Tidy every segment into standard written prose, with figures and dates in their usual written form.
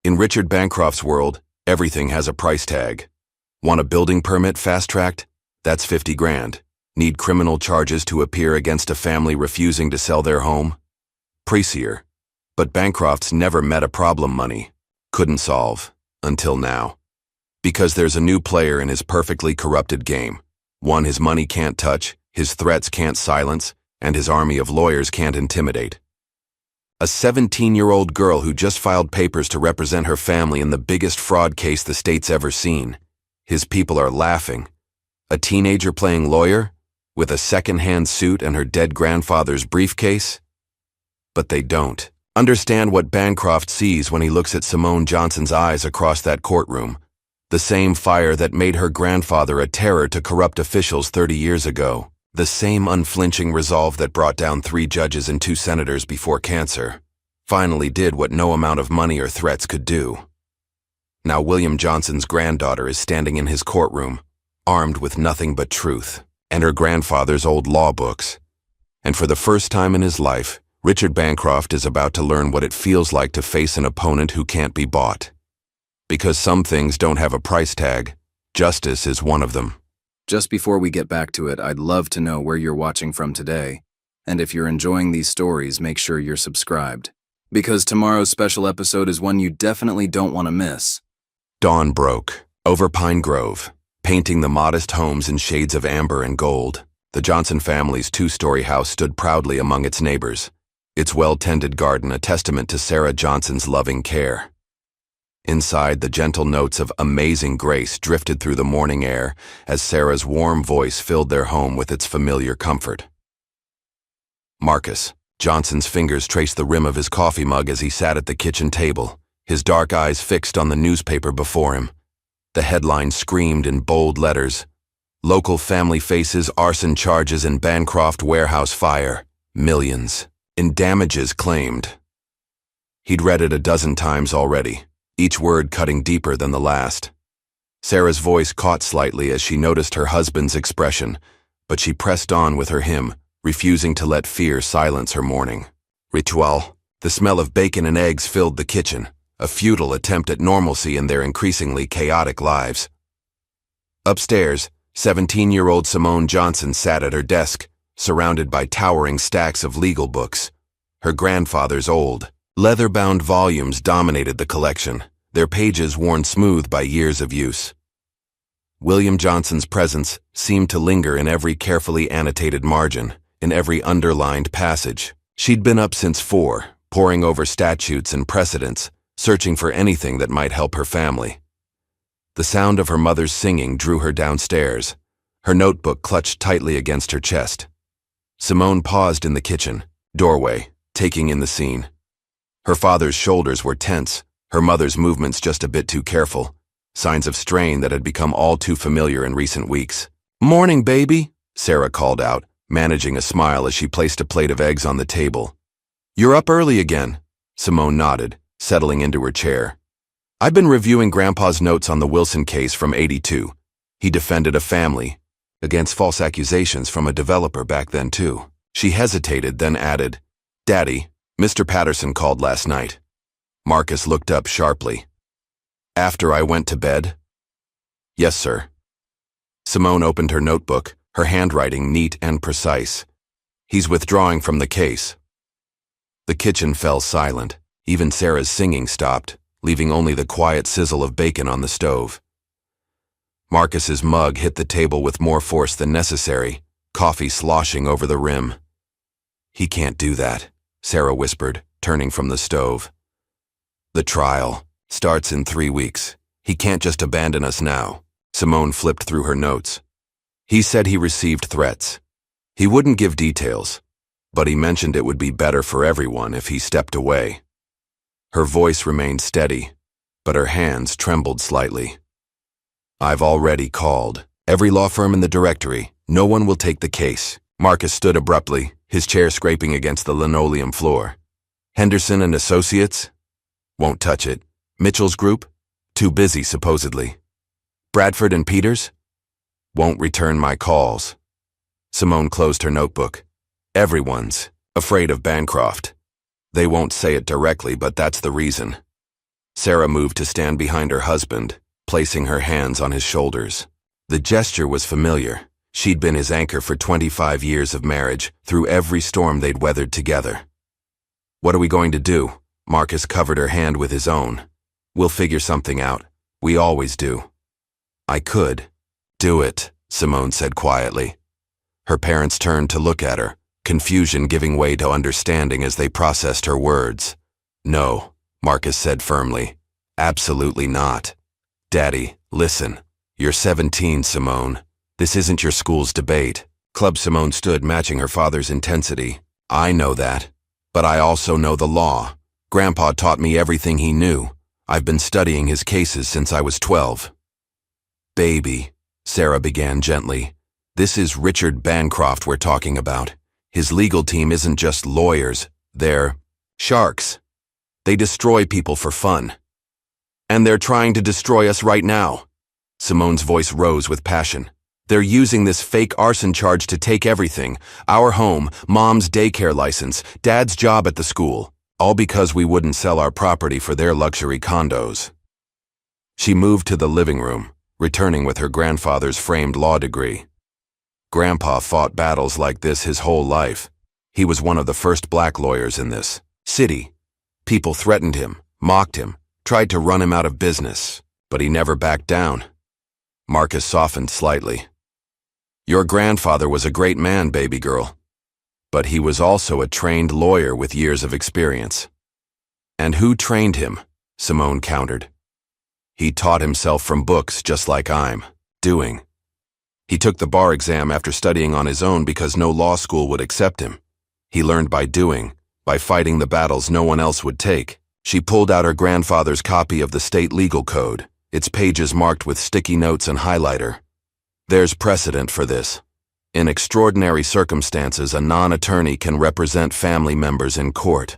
In Richard Bancroft's world, everything has a price tag. Want a building permit fast-tracked? That's 50 grand. Need criminal charges to appear against a family refusing to sell their home? Pricier. But Bancroft's never met a problem money couldn't solve, until now. Because there's a new player in his perfectly corrupted game. One his money can't touch, his threats can't silence, and his army of lawyers can't intimidate. A 17-year-old girl who just filed papers to represent her family in the biggest fraud case the state's ever seen. His people are laughing. A teenager playing lawyer? With a second-hand suit and her dead grandfather's briefcase? But they don't understand what Bancroft sees when he looks at Simone Johnson's eyes across that courtroom. The same fire that made her grandfather a terror to corrupt officials 30 years ago. The same unflinching resolve that brought down 3 judges and 2 senators before cancer. Finally did what no amount of money or threats could do. Now William Johnson's granddaughter is standing in his courtroom, armed with nothing but truth, and her grandfather's old law books. And for the first time in his life, Richard Bancroft is about to learn what it feels like to face an opponent who can't be bought. Because some things don't have a price tag, justice is one of them. Just before we get back to it, I'd love to know where you're watching from today. And if you're enjoying these stories, make sure you're subscribed. Because tomorrow's special episode is one you definitely don't want to miss. Dawn broke over Pine Grove, painting the modest homes in shades of amber and gold. The Johnson family's 2-story house stood proudly among its neighbors, its well-tended garden a testament to Sarah Johnson's loving care. Inside, the gentle notes of Amazing Grace drifted through the morning air as Sarah's warm voice filled their home with its familiar comfort. Marcus Johnson's fingers traced the rim of his coffee mug as he sat at the kitchen table, his dark eyes fixed on the newspaper before him. The headline screamed in bold letters, "Local family faces arson charges in Bancroft warehouse fire. Millions in damages claimed." He'd read it a dozen times already, each word cutting deeper than the last. Sarah's voice caught slightly as she noticed her husband's expression, but she pressed on with her hymn, refusing to let fear silence her mourning. Ritual. The smell of bacon and eggs filled the kitchen, a futile attempt at normalcy in their increasingly chaotic lives. Upstairs, 17-year-old Simone Johnson sat at her desk, surrounded by towering stacks of legal books. Her grandfather's old, leather-bound volumes dominated the collection, their pages worn smooth by years of use. William Johnson's presence seemed to linger in every carefully annotated margin, in every underlined passage. She'd been up since 4, poring over statutes and precedents, searching for anything that might help her family. The sound of her mother's singing drew her downstairs, her notebook clutched tightly against her chest. Simone paused in the kitchen doorway, taking in the scene. Her father's shoulders were tense, her mother's movements just a bit too careful, signs of strain that had become all too familiar in recent weeks. "Morning, baby," Sarah called out, managing a smile as she placed a plate of eggs on the table. "You're up early again," Simone nodded, settling into her chair. "I've been reviewing Grandpa's notes on the Wilson case from '82. He defended a family against false accusations from a developer back then, too." She hesitated, then added, "Daddy, Mr. Patterson called last night." Marcus looked up sharply. "After I went to bed?" "Yes, sir." Simone opened her notebook, her handwriting neat and precise. "He's withdrawing from the case." The kitchen fell silent. Even Sarah's singing stopped, leaving only the quiet sizzle of bacon on the stove. Marcus's mug hit the table with more force than necessary, coffee sloshing over the rim. "He can't do that," Sarah whispered, turning from the stove. "The trial starts in 3 weeks. He can't just abandon us now." Simone flipped through her notes. "He said he received threats. He wouldn't give details, but he mentioned it would be better for everyone if he stepped away." Her voice remained steady, but her hands trembled slightly. "I've already called every law firm in the directory. No one will take the case." Marcus stood abruptly, his chair scraping against the linoleum floor. "Henderson and Associates? Won't touch it. Mitchell's Group? Too busy, supposedly. Bradford and Peters? Won't return my calls." Simone closed her notebook. "Everyone's afraid of Bancroft. They won't say it directly, but that's the reason." Sarah moved to stand behind her husband, placing her hands on his shoulders. The gesture was familiar. She'd been his anchor for 25 years of marriage, through every storm they'd weathered together. "What are we going to do?" Marcus covered her hand with his own. "We'll figure something out. We always do." "I could." "Do it," Simone said quietly. Her parents turned to look at her, confusion giving way to understanding as they processed her words. "No," Marcus said firmly. "Absolutely not." "Daddy, listen. You're 17, Simone. This isn't your school's debate." Club Simone stood, matching her father's intensity. "I know that. But I also know the law. Grandpa taught me everything he knew. I've been studying his cases since I was 12. "Baby," Sarah began gently, "this is Richard Bancroft we're talking about. His legal team isn't just lawyers. They're sharks. They destroy people for fun. And they're trying to destroy us right now." Simone's voice rose with passion. "They're using this fake arson charge to take everything. Our home, Mom's daycare license, Dad's job at the school. All because we wouldn't sell our property for their luxury condos." She moved to the living room, returning with her grandfather's framed law degree. Grandpa fought battles like this his whole life. He was one of the first black lawyers in this city. People threatened him, mocked him, tried to run him out of business, but he never backed down. Marcus softened slightly. "Your grandfather was a great man, baby girl. But he was also a trained lawyer with years of experience." "And who trained him?" Simone countered. "He taught himself from books just like I'm doing. He took the bar exam after studying on his own because no law school would accept him. He learned by doing, by fighting the battles no one else would take." She pulled out her grandfather's copy of the state legal code, its pages marked with sticky notes and highlighter. "There's precedent for this. In extraordinary circumstances, a non-attorney can represent family members in court.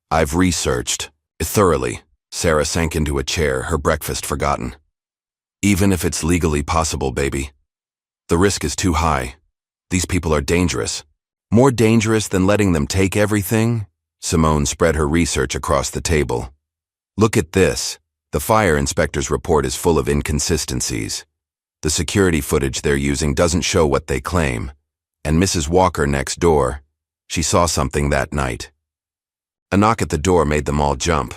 I've researched thoroughly." Sarah sank into a chair, her breakfast forgotten. "Even if it's legally possible, baby. The risk is too high. These people are dangerous. More dangerous than letting them take everything?" Simone spread her research across the table. "Look at this. The fire inspector's report is full of inconsistencies. The security footage they're using doesn't show what they claim. And Mrs. Walker next door, she saw something that night." A knock at the door made them all jump.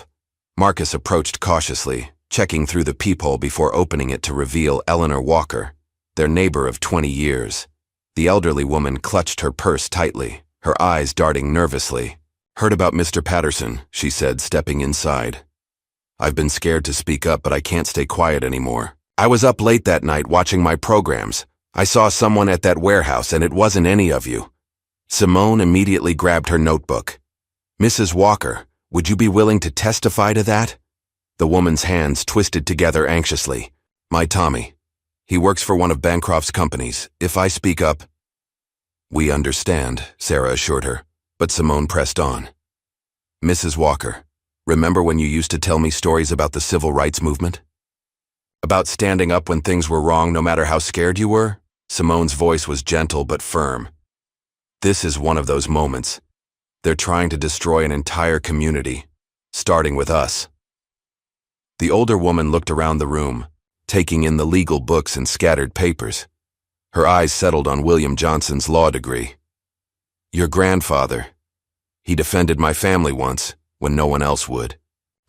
Marcus approached cautiously, checking through the peephole before opening it to reveal Eleanor Walker, their neighbor of 20 years. The elderly woman clutched her purse tightly, her eyes darting nervously. "Heard about Mr. Patterson," she said, stepping inside. "I've been scared to speak up, but I can't stay quiet anymore. I was up late that night watching my programs. I saw someone at that warehouse and it wasn't any of you." Simone immediately grabbed her notebook. "Mrs. Walker, would you be willing to testify to that?" The woman's hands twisted together anxiously. "My Tommy. He works for one of Bancroft's companies. If I speak up—" "We understand," Sarah assured her, but Simone pressed on. "Mrs. Walker, remember when you used to tell me stories about the civil rights movement? About standing up when things were wrong no matter how scared you were?" Simone's voice was gentle but firm. "This is one of those moments. They're trying to destroy an entire community, starting with us." The older woman looked around the room, taking in the legal books and scattered papers. Her eyes settled on William Johnson's law degree. "Your grandfather. He defended my family once, when no one else would.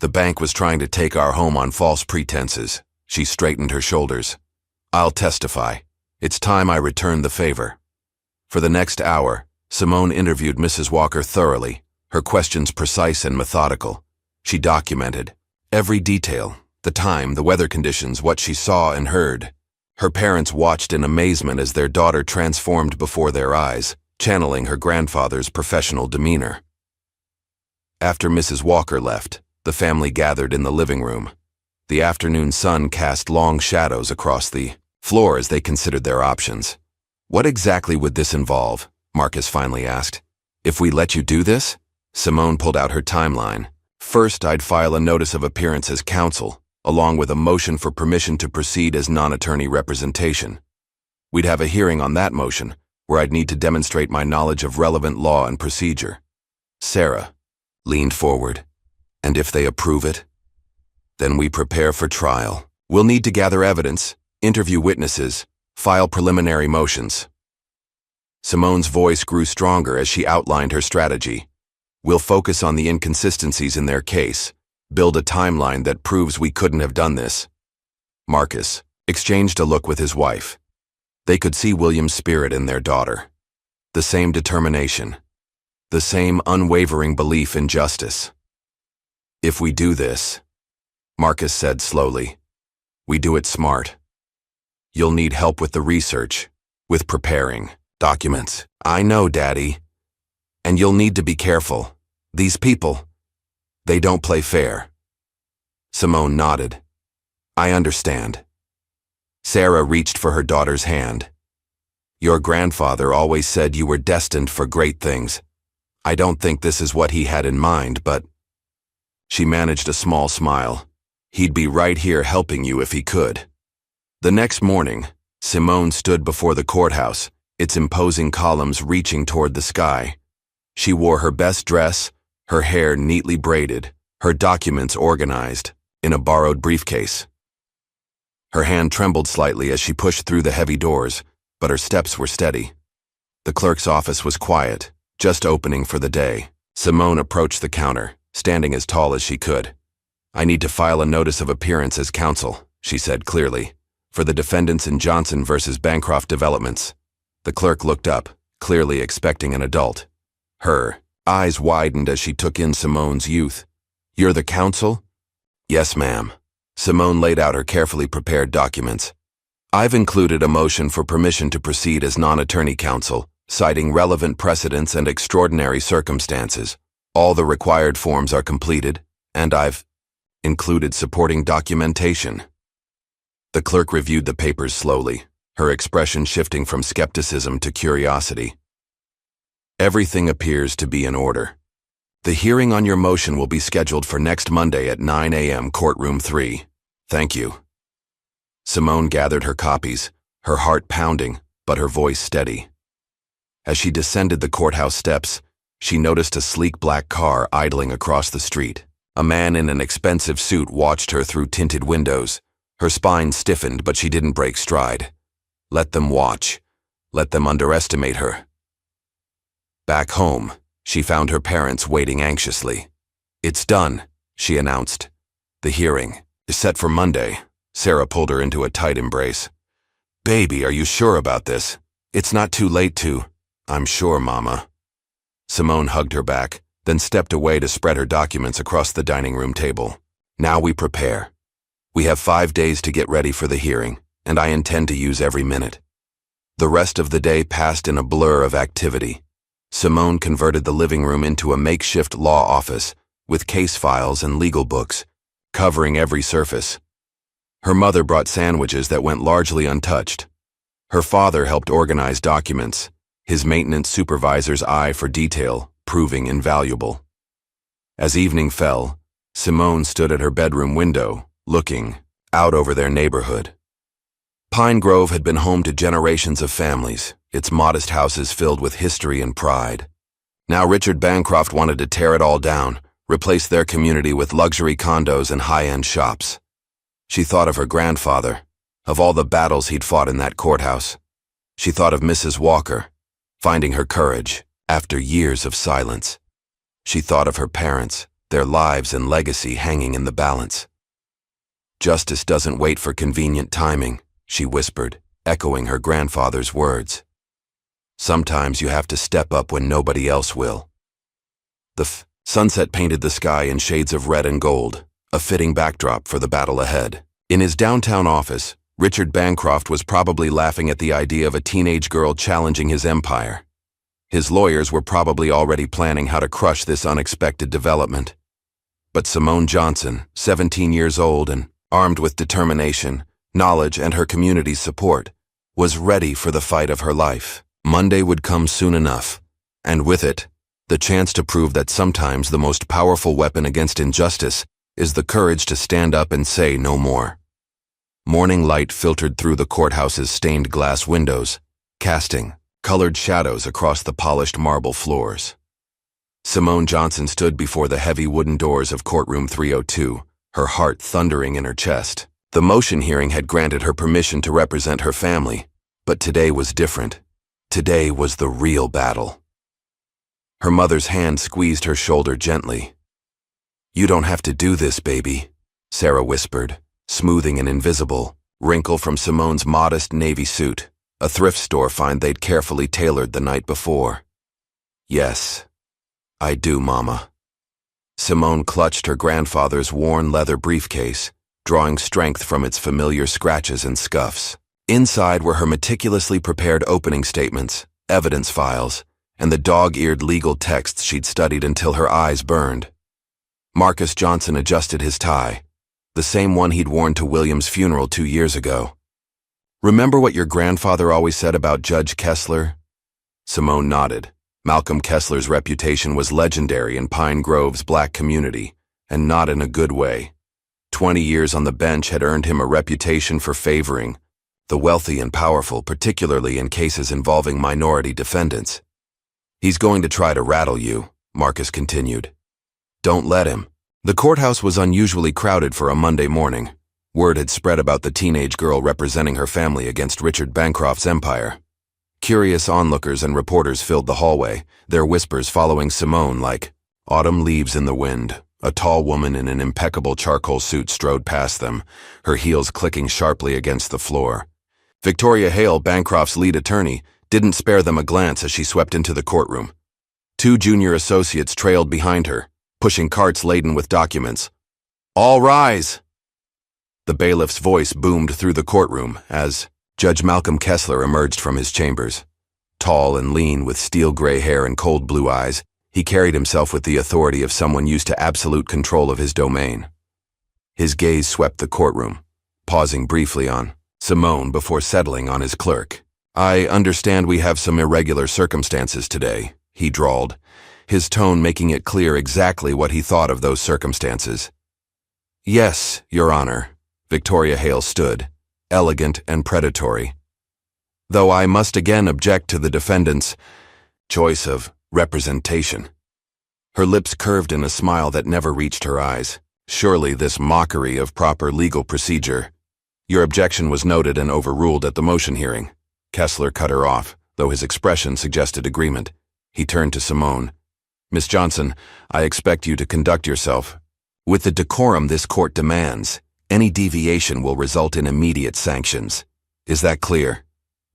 The bank was trying to take our home on false pretenses." She straightened her shoulders. "I'll testify. It's time I returned the favor." For the next hour, Simone interviewed Mrs. Walker thoroughly, her questions precise and methodical. She documented every detail, the time, the weather conditions, what she saw and heard. Her parents watched in amazement as their daughter transformed before their eyes, channeling her grandfather's professional demeanor. After Mrs. Walker left, the family gathered in the living room. The afternoon sun cast long shadows across the floor as they considered their options. "What exactly would this involve?" Marcus finally asked. "If we let you do this?" Simone pulled out her timeline. "First, I'd file a notice of appearance as counsel, along with a motion for permission to proceed as non-attorney representation. We'd have a hearing on that motion, where I'd need to demonstrate my knowledge of relevant law and procedure." Sarah leaned forward. "And if they approve it?" Then we prepare for trial. We'll need to gather evidence, interview witnesses, file preliminary motions. Simone's voice grew stronger as she outlined her strategy. We'll focus on the inconsistencies in their case, build a timeline that proves we couldn't have done this. Marcus exchanged a look with his wife. They could see William's spirit in their daughter. The same determination. The same unwavering belief in justice. If we do this, Marcus said slowly, we do it smart. You'll need help with the research, with preparing documents. I know, Daddy. And you'll need to be careful. These people, they don't play fair. Simone nodded. I understand. Sarah reached for her daughter's hand. Your grandfather always said you were destined for great things. I don't think this is what he had in mind, but... She managed a small smile. He'd be right here helping you if he could. The next morning, Simone stood before the courthouse, its imposing columns reaching toward the sky. She wore her best dress, her hair neatly braided, her documents organized, in a borrowed briefcase. Her hand trembled slightly as she pushed through the heavy doors, but her steps were steady. The clerk's office was quiet, just opening for the day. Simone approached the counter, standing as tall as she could. I need to file a notice of appearance as counsel, she said clearly, for the defendants in Johnson versus Bancroft developments. The clerk looked up, clearly expecting an adult. Her eyes widened as she took in Simone's youth. You're the counsel? Yes, ma'am. Simone laid out her carefully prepared documents. I've included a motion for permission to proceed as non-attorney counsel, citing relevant precedents and extraordinary circumstances. All the required forms are completed, and I've included supporting documentation. The clerk reviewed the papers slowly, her expression shifting from skepticism to curiosity. Everything appears to be in order. The hearing on your motion will be scheduled for next Monday at 9 a.m. Courtroom 3. Thank you. Simone gathered her copies, her heart pounding, but her voice steady. As she descended the courthouse steps, she noticed a sleek black car idling across the street. A man in an expensive suit watched her through tinted windows. Her spine stiffened, but she didn't break stride. Let them watch. Let them underestimate her. Back home, she found her parents waiting anxiously. It's done, she announced. The hearing is set for Monday. Sarah pulled her into a tight embrace. Baby, are you sure about this? It's not too late to... I'm sure, Mama. Simone hugged her back, then stepped away to spread her documents across the dining room table. Now we prepare. We have 5 days to get ready for the hearing, and I intend to use every minute. The rest of the day passed in a blur of activity. Simone converted the living room into a makeshift law office, with case files and legal books, covering every surface. Her mother brought sandwiches that went largely untouched. Her father helped organize documents, his maintenance supervisor's eye for detail proving invaluable. As evening fell, Simone stood at her bedroom window, looking out over their neighborhood. Pine Grove had been home to generations of families, its modest houses filled with history and pride. Now Richard Bancroft wanted to tear it all down, replace their community with luxury condos and high-end shops. She thought of her grandfather, of all the battles he'd fought in that courthouse. She thought of Mrs. Walker, finding her courage after years of silence. She thought of her parents, their lives and legacy hanging in the balance. Justice doesn't wait for convenient timing, she whispered, echoing her grandfather's words. Sometimes you have to step up when nobody else will. The sunset painted the sky in shades of red and gold, a fitting backdrop for the battle ahead. In his downtown office, Richard Bancroft was probably laughing at the idea of a teenage girl challenging his empire. His lawyers were probably already planning how to crush this unexpected development. But Simone Johnson, 17 years old and armed with determination, knowledge, and her community's support, was ready for the fight of her life. Monday would come soon enough, and with it, the chance to prove that sometimes the most powerful weapon against injustice is the courage to stand up and say no more. Morning light filtered through the courthouse's stained glass windows, casting colored shadows across the polished marble floors. Simone Johnson stood before the heavy wooden doors of courtroom 302, her heart thundering in her chest. The motion hearing had granted her permission to represent her family, but today was different. Today was the real battle. Her mother's hand squeezed her shoulder gently. "You don't have to do this, baby," Sarah whispered, smoothing an invisible wrinkle from Simone's modest navy suit, a thrift store find they'd carefully tailored the night before. "Yes, I do, Mama." Simone clutched her grandfather's worn leather briefcase, drawing strength from its familiar scratches and scuffs. Inside were her meticulously prepared opening statements, evidence files, and the dog-eared legal texts she'd studied until her eyes burned. Marcus Johnson adjusted his tie, the same one he'd worn to William's funeral 2 years ago. "Remember what your grandfather always said about Judge Kessler?" Simone nodded. Malcolm Kessler's reputation was legendary in Pine Grove's black community, and not in a good way. 20 years on the bench had earned him a reputation for favoring the wealthy and powerful, particularly in cases involving minority defendants. "He's going to try to rattle you," Marcus continued. "Don't let him." The courthouse was unusually crowded for a Monday morning. Word had spread about the teenage girl representing her family against Richard Bancroft's empire. Curious onlookers and reporters filled the hallway, their whispers following Simone like autumn leaves in the wind. A tall woman in an impeccable charcoal suit strode past them, her heels clicking sharply against the floor. Victoria Hale, Bancroft's lead attorney, didn't spare them a glance as she swept into the courtroom. 2 junior associates trailed behind her, pushing carts laden with documents. "All rise!" The bailiff's voice boomed through the courtroom as Judge Malcolm Kessler emerged from his chambers. Tall and lean with steel gray hair and cold blue eyes, he carried himself with the authority of someone used to absolute control of his domain. His gaze swept the courtroom, pausing briefly on Simone before settling on his clerk. "I understand we have some irregular circumstances today," he drawled, his tone making it clear exactly what he thought of those circumstances. "Yes, Your Honor." Victoria Hale stood, elegant and predatory. "Though I must again object to the defendant's choice of representation." Her lips curved in a smile that never reached her eyes. Surely this mockery of proper legal procedure. "Your objection was noted and overruled at the motion hearing." Kessler cut her off, though his expression suggested agreement. He turned to Simone. "Miss Johnson, I expect you to conduct yourself with the decorum this court demands. Any deviation will result in immediate sanctions. Is that clear?"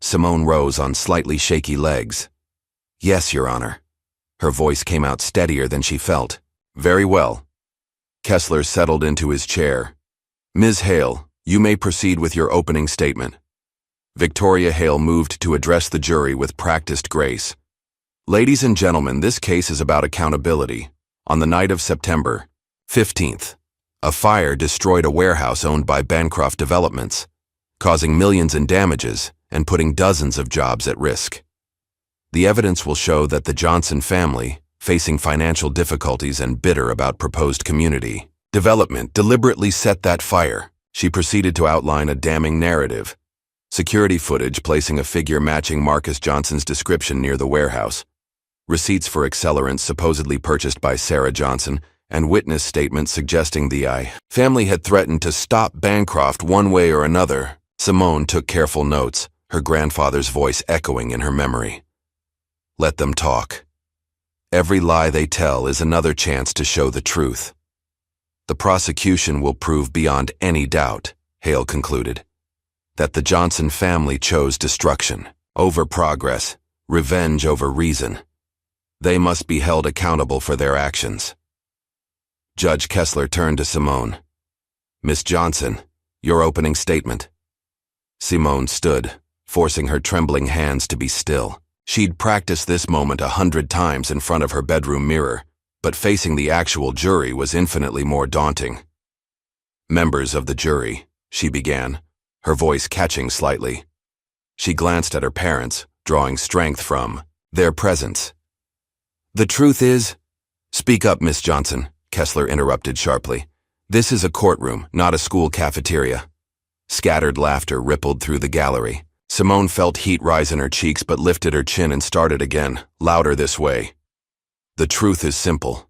Simone rose on slightly shaky legs. "Yes, Your Honor." Her voice came out steadier than she felt. "Very well." Kessler settled into his chair. "Ms. Hale, you may proceed with your opening statement." Victoria Hale moved to address the jury with practiced grace. "Ladies and gentlemen, this case is about accountability. On the night of September 15th, a fire destroyed a warehouse owned by Bancroft Developments, causing millions in damages and putting dozens of jobs at risk. The evidence will show that the Johnson family, facing financial difficulties and bitter about proposed community development, deliberately set that fire." She proceeded to outline a damning narrative. Security footage placing a figure matching Marcus Johnson's description near the warehouse. Receipts for accelerants supposedly purchased by Sarah Johnson, and witness statements suggesting the family had threatened to stop Bancroft one way or another. Simone took careful notes, her grandfather's voice echoing in her memory. "Let them talk. Every lie they tell is another chance to show the truth. The prosecution will prove beyond any doubt," Hale concluded, "that the Johnson family chose destruction over progress, revenge over reason. They must be held accountable for their actions." Judge Kessler turned to Simone. "Miss Johnson, your opening statement." Simone stood, forcing her trembling hands to be still. She'd practiced this moment 100 times in front of her bedroom mirror, but facing the actual jury was infinitely more daunting. "Members of the jury," she began, her voice catching slightly. She glanced at her parents, drawing strength from their presence. "The truth is—" "Speak up, Miss Johnson," Kessler interrupted sharply. "This is a courtroom, not a school cafeteria." Scattered laughter rippled through the gallery. Simone felt heat rise in her cheeks but lifted her chin and started again, louder this way. "The truth is simple.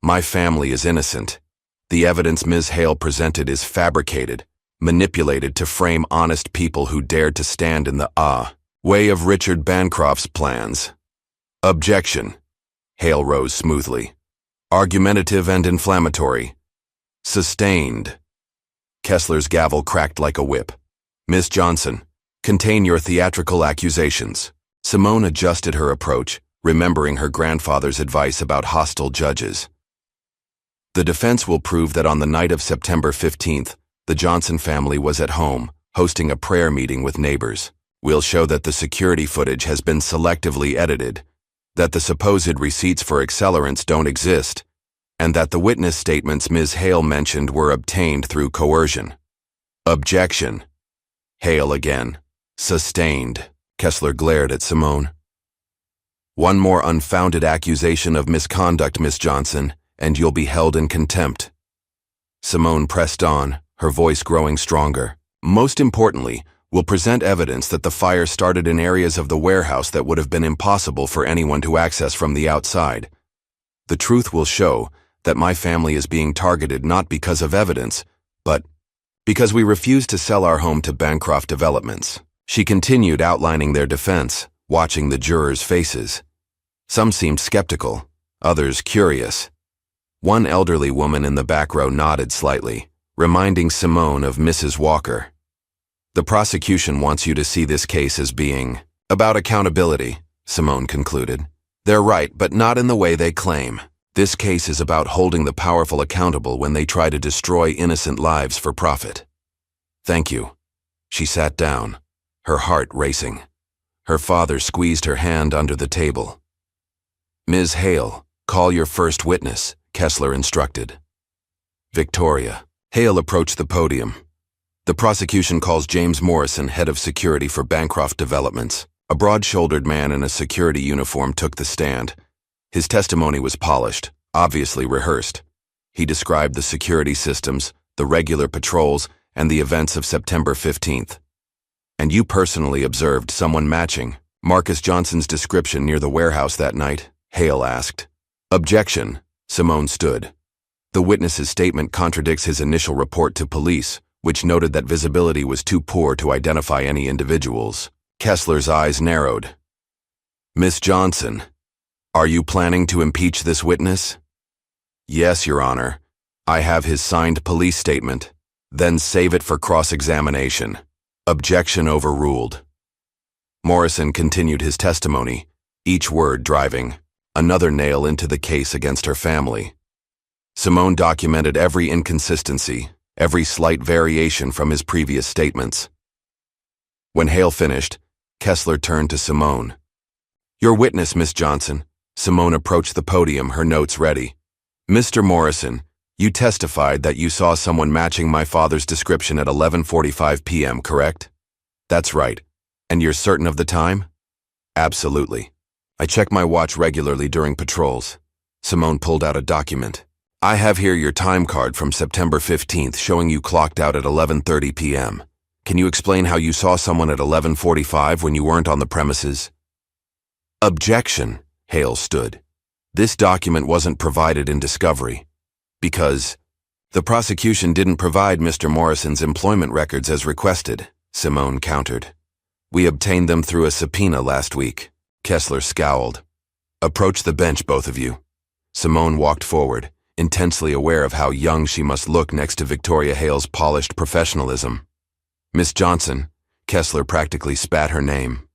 My family is innocent. The evidence Ms. Hale presented is fabricated, manipulated to frame honest people who dared to stand in the way of Richard Bancroft's plans. Objection. Hale rose smoothly. Argumentative and inflammatory. Sustained. Kessler's gavel cracked like a whip. Miss Johnson, contain your theatrical accusations. Simone adjusted her approach, remembering her grandfather's advice about hostile judges. The defense will prove that on the night of September 15th, the Johnson family was at home, hosting a prayer meeting with neighbors. We'll show that the security footage has been selectively edited, that the supposed receipts for accelerants don't exist, and that the witness statements Ms. Hale mentioned were obtained through coercion. Objection. Hale again. Sustained. Kessler glared at Simone. One more unfounded accusation of misconduct, Miss Johnson, and you'll be held in contempt. Simone pressed on, her voice growing stronger. Most importantly, we'll present evidence that the fire started in areas of the warehouse that would have been impossible for anyone to access from the outside. The truth will show that my family is being targeted not because of evidence, but because we refuse to sell our home to Bancroft Developments. She continued outlining their defense, watching the jurors' faces. Some seemed skeptical, others curious. One elderly woman in the back row nodded slightly, reminding Simone of Mrs. Walker. The prosecution wants you to see this case as being about accountability, Simone concluded. They're right, but not in the way they claim. This case is about holding the powerful accountable when they try to destroy innocent lives for profit. Thank you. She sat down, her heart racing. Her father squeezed her hand under the table. Ms. Hale, call your first witness, Kessler instructed. Victoria. Hale approached the podium. The prosecution calls James Morrison, head of security for Bancroft Developments. A broad-shouldered man in a security uniform took the stand. His testimony was polished, obviously rehearsed. He described the security systems, the regular patrols, and the events of September 15th. And you personally observed someone matching Marcus Johnson's description near the warehouse that night? Hale asked. Objection. Simone stood. The witness's statement contradicts his initial report to police, which noted that visibility was too poor to identify any individuals. Kessler's eyes narrowed. Miss Johnson, are you planning to impeach this witness? Yes, Your Honor. I have his signed police statement. Then save it for cross-examination. Objection overruled. Morrison continued his testimony, each word driving another nail into the case against her family. Simone documented every inconsistency, every slight variation from his previous statements. When Hale finished, Kessler turned to Simone. Your witness, Miss Johnson. Simone approached the podium, her notes ready. Mr. Morrison, you testified that you saw someone matching my father's description at 11:45 p.m., correct? That's right. And you're certain of the time? Absolutely. I check my watch regularly during patrols. Simone pulled out a document. I have here your time card from September 15th showing you clocked out at 11:30 p.m. Can you explain how you saw someone at 11:45 when you weren't on the premises? Objection, Hale stood. This document wasn't provided in discovery. Because the prosecution didn't provide Mr. Morrison's employment records as requested, Simone countered. We obtained them through a subpoena last week. Kessler scowled. Approach the bench, both of you. Simone walked forward, intensely aware of how young she must look next to Victoria Hale's polished professionalism. Miss Johnson, Kessler practically spat her name.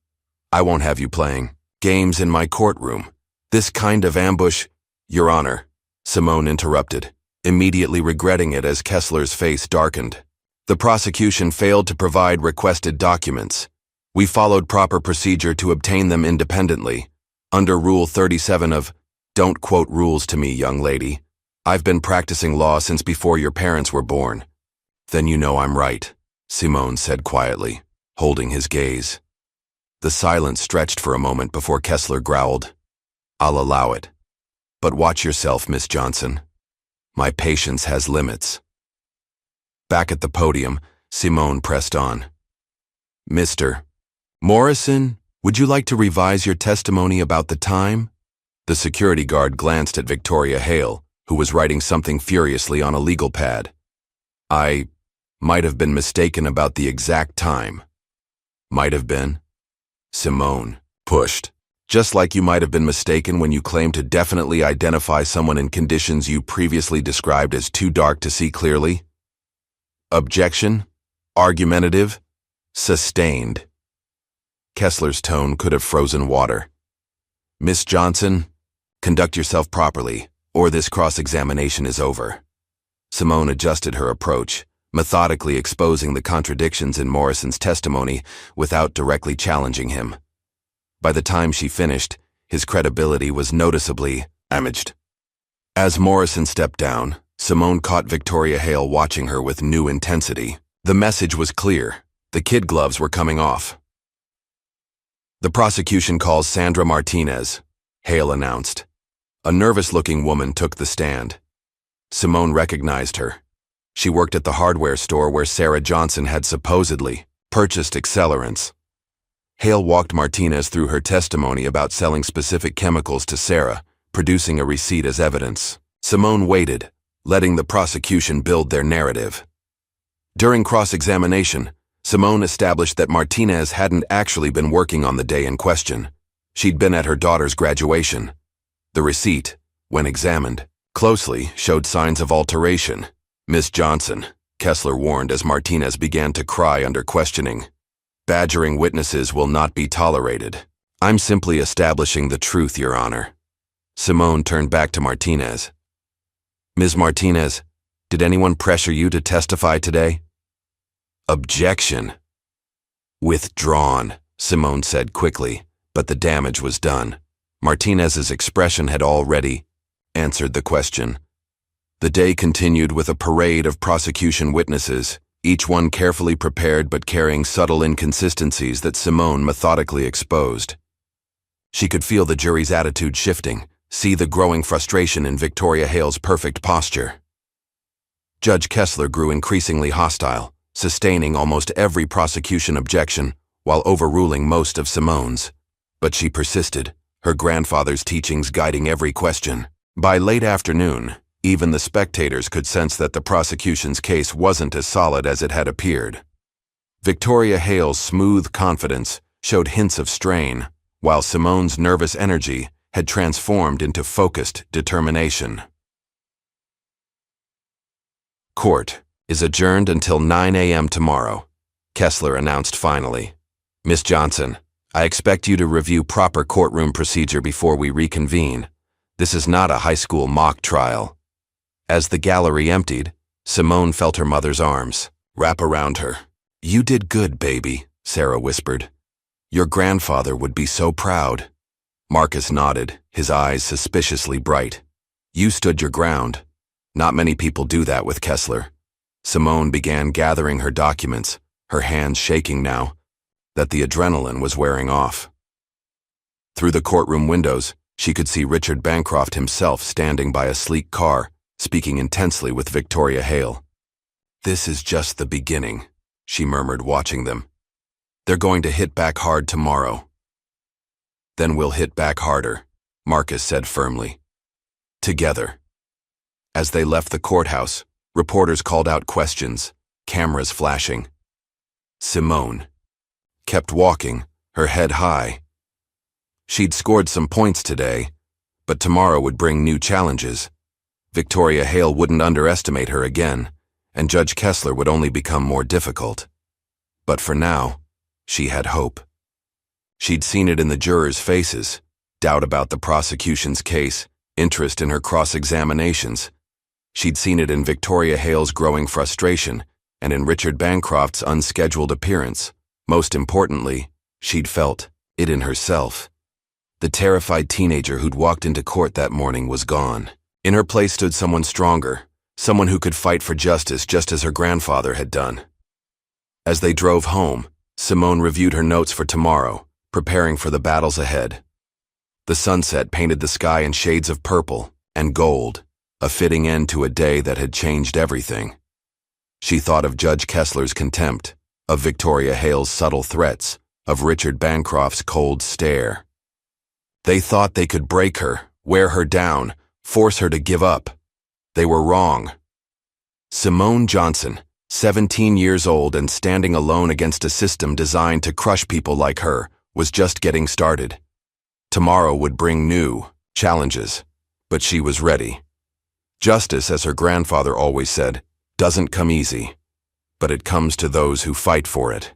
I won't have you playing games in my courtroom. This kind of ambush, Your Honor, Simone interrupted, immediately regretting it as Kessler's face darkened. The prosecution failed to provide requested documents. We followed proper procedure to obtain them independently, under Rule 37 of, don't quote rules to me, young lady. I've been practicing law since before your parents were born. Then you know I'm right, Simone said quietly, holding his gaze. The silence stretched for a moment before Kessler growled. I'll allow it. But watch yourself, Miss Johnson. My patience has limits. Back at the podium, Simone pressed on. Mr. Morrison, would you like to revise your testimony about the time? The security guard glanced at Victoria Hale, who was writing something furiously on a legal pad. I might have been mistaken about the exact time. Might have been? Simone pushed. Just like you might have been mistaken when you claimed to definitely identify someone in conditions you previously described as too dark to see clearly? Objection? Argumentative? Sustained. Kessler's tone could have frozen water. Miss Johnson, conduct yourself properly, or this cross-examination is over. Simone adjusted her approach, methodically exposing the contradictions in Morrison's testimony without directly challenging him. By the time she finished, his credibility was noticeably damaged. As Morrison stepped down, Simone caught Victoria Hale watching her with new intensity. The message was clear. The kid gloves were coming off. The prosecution calls Sandra Martinez, Hale announced. A nervous-looking woman took the stand. Simone recognized her. She worked at the hardware store where Sarah Johnson had supposedly purchased accelerants. Hale walked Martinez through her testimony about selling specific chemicals to Sarah, producing a receipt as evidence. Simone waited, letting the prosecution build their narrative. During cross-examination, Simone established that Martinez hadn't actually been working on the day in question. She'd been at her daughter's graduation. The receipt, when examined closely, showed signs of alteration. Miss Johnson, Kessler warned as Martinez began to cry under questioning. Badgering witnesses will not be tolerated. I'm simply establishing the truth, Your Honor. Simone turned back to Martinez. Ms. Martinez, did anyone pressure you to testify today? Objection. Withdrawn, Simone said quickly, but the damage was done. Martinez's expression had already answered the question. The day continued with a parade of prosecution witnesses, each one carefully prepared but carrying subtle inconsistencies that Simone methodically exposed. She could feel the jury's attitude shifting, see the growing frustration in Victoria Hale's perfect posture. Judge Kessler grew increasingly hostile, sustaining almost every prosecution objection while overruling most of Simone's. But she persisted, her grandfather's teachings guiding every question. By late afternoon, even the spectators could sense that the prosecution's case wasn't as solid as it had appeared. Victoria Hale's smooth confidence showed hints of strain, while Simone's nervous energy had transformed into focused determination. Court is adjourned until 9 a.m. tomorrow, Kessler announced finally. Miss Johnson, I expect you to review proper courtroom procedure before we reconvene. This is not a high school mock trial. As the gallery emptied, Simone felt her mother's arms wrap around her. You did good, baby, Sarah whispered. Your grandfather would be so proud. Marcus nodded, his eyes suspiciously bright. You stood your ground. Not many people do that with Kessler. Simone began gathering her documents, her hands shaking now that the adrenaline was wearing off. Through the courtroom windows, she could see Richard Bancroft himself standing by a sleek car, speaking intensely with Victoria Hale. This is just the beginning, she murmured, watching them. They're going to hit back hard tomorrow. Then we'll hit back harder, Marcus said firmly. Together. As they left the courthouse, reporters called out questions, cameras flashing. Simone kept walking, her head high. She'd scored some points today, but tomorrow would bring new challenges. Victoria Hale wouldn't underestimate her again, and Judge Kessler would only become more difficult. But for now, she had hope. She'd seen it in the jurors' faces, doubt about the prosecution's case, interest in her cross-examinations. She'd seen it in Victoria Hale's growing frustration and in Richard Bancroft's unscheduled appearance. Most importantly, she'd felt it in herself. The terrified teenager who'd walked into court that morning was gone. In her place stood someone stronger, someone who could fight for justice just as her grandfather had done. As they drove home, Simone reviewed her notes for tomorrow, preparing for the battles ahead. The sunset painted the sky in shades of purple and gold, a fitting end to a day that had changed everything. She thought of Judge Kessler's contempt, of Victoria Hale's subtle threats, of Richard Bancroft's cold stare. They thought they could break her, wear her down, force her to give up, They were wrong. Simone Johnson, 17 years old and standing alone against a system designed to crush people like her, was just getting started. Tomorrow would bring new challenges, but she was ready. Justice, as her grandfather always said, doesn't come easy, but it comes to those who fight for it.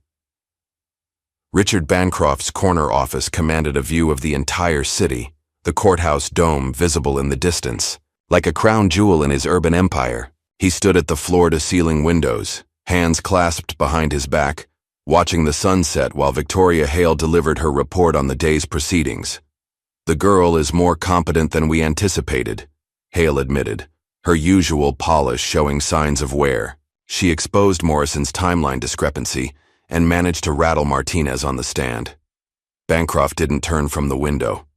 Richard Bancroft's corner office commanded a view of the entire city, the courthouse dome visible in the distance. Like a crown jewel in his urban empire, he stood at the floor-to-ceiling windows, hands clasped behind his back, watching the sunset while Victoria Hale delivered her report on the day's proceedings. "The girl is more competent than we anticipated," Hale admitted, her usual polish showing signs of wear. She exposed Morrison's timeline discrepancy and managed to rattle Martinez on the stand. Bancroft didn't turn from the window.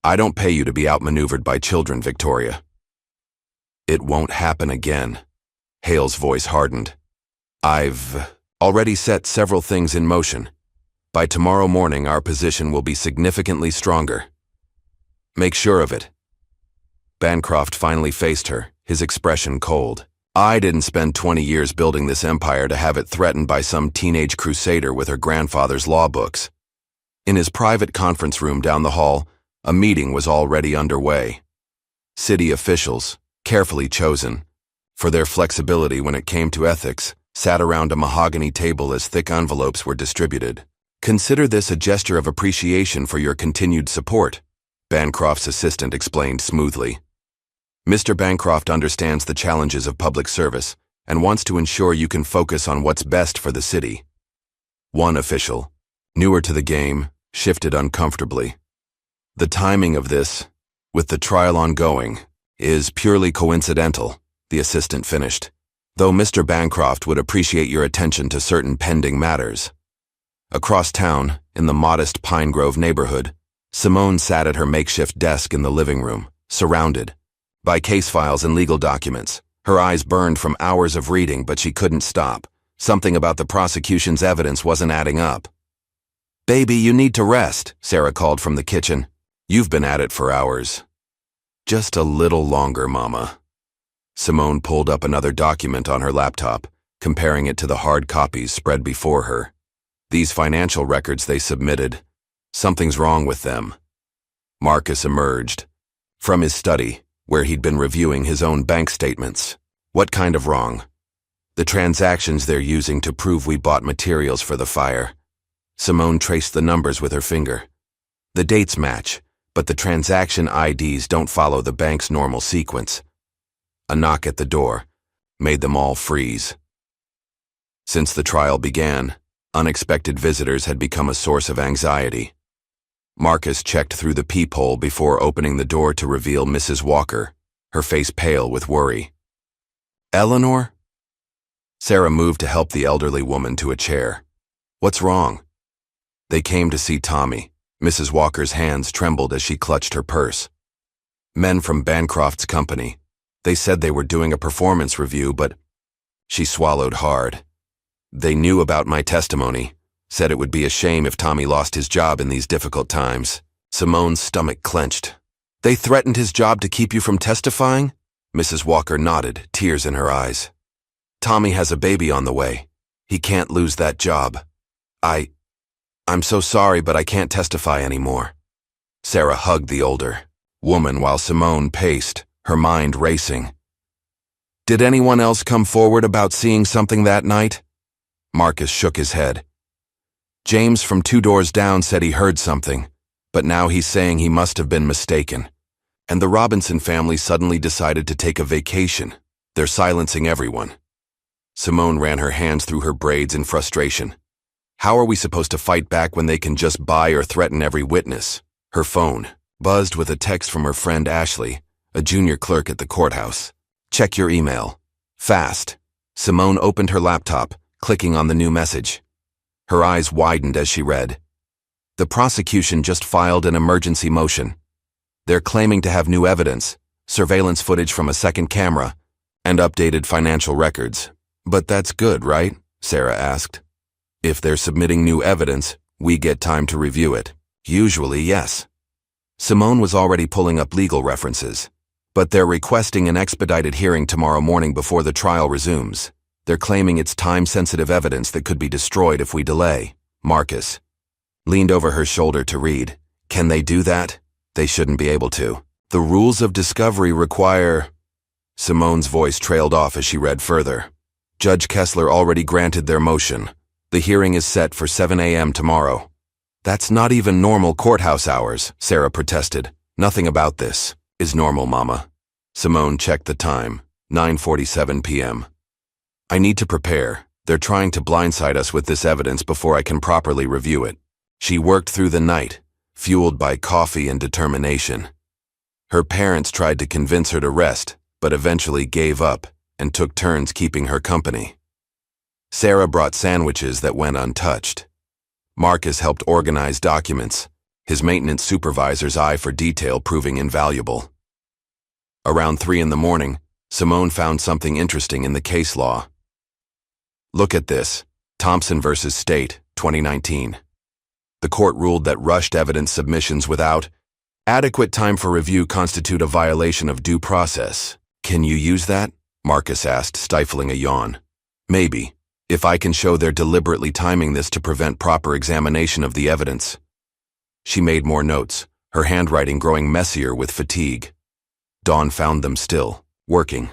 "I don't pay you to be outmaneuvered by children, Victoria." "It won't happen again." Hale's voice hardened. "I've already set several things in motion. By tomorrow morning, our position will be significantly stronger. Make sure of it." Bancroft finally faced her, his expression cold. "I didn't spend 20 years building this empire to have it threatened by some teenage crusader with her grandfather's law books." In his private conference room down the hall, a meeting was already underway. City officials, carefully chosen, for their flexibility when it came to ethics, sat around a mahogany table as thick envelopes were distributed. "Consider this a gesture of appreciation for your continued support," Bancroft's assistant explained smoothly. "Mr. Bancroft understands the challenges of public service and wants to ensure you can focus on what's best for the city." One official, newer to the game, shifted uncomfortably. "The timing of this, with the trial ongoing, is purely coincidental," the assistant finished, "though Mr. Bancroft would appreciate your attention to certain pending matters." Across town, in the modest Pine Grove neighborhood, Simone sat at her makeshift desk in the living room, surrounded by case files and legal documents. Her eyes burned from hours of reading, but she couldn't stop. Something about the prosecution's evidence wasn't adding up. "Baby, you need to rest," Sarah called from the kitchen. "You've been at it for hours." "Just a little longer, Mama." Simone pulled up another document on her laptop, comparing it to the hard copies spread before her. These financial records they submitted. Something's wrong with them. Marcus emerged from his study, where he'd been reviewing his own bank statements. "What kind of wrong?" "The transactions they're using to prove we bought materials for the fire." Simone traced the numbers with her finger. "The dates match, but the transaction IDs don't follow the bank's normal sequence." A knock at the door made them all freeze. Since the trial began, unexpected visitors had become a source of anxiety. Marcus checked through the peephole before opening the door to reveal Mrs. Walker, her face pale with worry. "Eleanor?" Sarah moved to help the elderly woman to a chair. "What's wrong?" They came to see Tommy. Mrs. Walker's hands trembled as she clutched her purse. "Men from Bancroft's company. They said they were doing a performance review, but..." She swallowed hard. "They knew about my testimony. Said it would be a shame if Tommy lost his job in these difficult times." Simone's stomach clenched. "They threatened his job to keep you from testifying?" Mrs. Walker nodded, tears in her eyes. "Tommy has a baby on the way. He can't lose that job. I'm so sorry, but I can't testify anymore." Sarah hugged the older woman while Simone paced, her mind racing. "Did anyone else come forward about seeing something that night?" Marcus shook his head. "James from 2 doors down said he heard something, but now he's saying he must have been mistaken. And the Robinson family suddenly decided to take a vacation. They're silencing everyone." Simone ran her hands through her braids in frustration. How are we supposed to fight back when they can just buy or threaten every witness? Her phone buzzed with a text from her friend Ashley, a junior clerk at the courthouse. "Check your email. Fast." Simone opened her laptop, clicking on the new message. Her eyes widened as she read. "The prosecution just filed an emergency motion. They're claiming to have new evidence, surveillance footage from a second camera, and updated financial records." "But that's good, right?" Sarah asked. "If they're submitting new evidence, we get time to review it." "Usually, yes." Simone was already pulling up legal references, But they're requesting an expedited hearing tomorrow morning before the trial resumes. They're claiming it's time-sensitive evidence that could be destroyed if we delay. Marcus leaned over her shoulder to read. Can they do that? They shouldn't be able to. The rules of discovery require... Simone's voice trailed off as she read further. Judge Kessler already granted their motion. The hearing is set for 7 a.m. tomorrow. That's not even normal courthouse hours, Sarah protested. Nothing about this is normal, Mama. Simone checked the time. 9:47 p.m. I need to prepare. They're trying to blindside us with this evidence before I can properly review it. She worked through the night, fueled by coffee and determination. Her parents tried to convince her to rest, but eventually gave up and took turns keeping her company. Sarah brought sandwiches that went untouched. Marcus helped organize documents, his maintenance supervisor's eye for detail proving invaluable. Around 3 in the morning, Simone found something interesting in the case law. Look at this. Thompson versus State, 2019. The court ruled that rushed evidence submissions without adequate time for review constitute a violation of due process. Can you use that? Marcus asked, stifling a yawn. Maybe, if I can show they're deliberately timing this to prevent proper examination of the evidence. She made more notes, her handwriting growing messier with fatigue. Dawn found them still, working.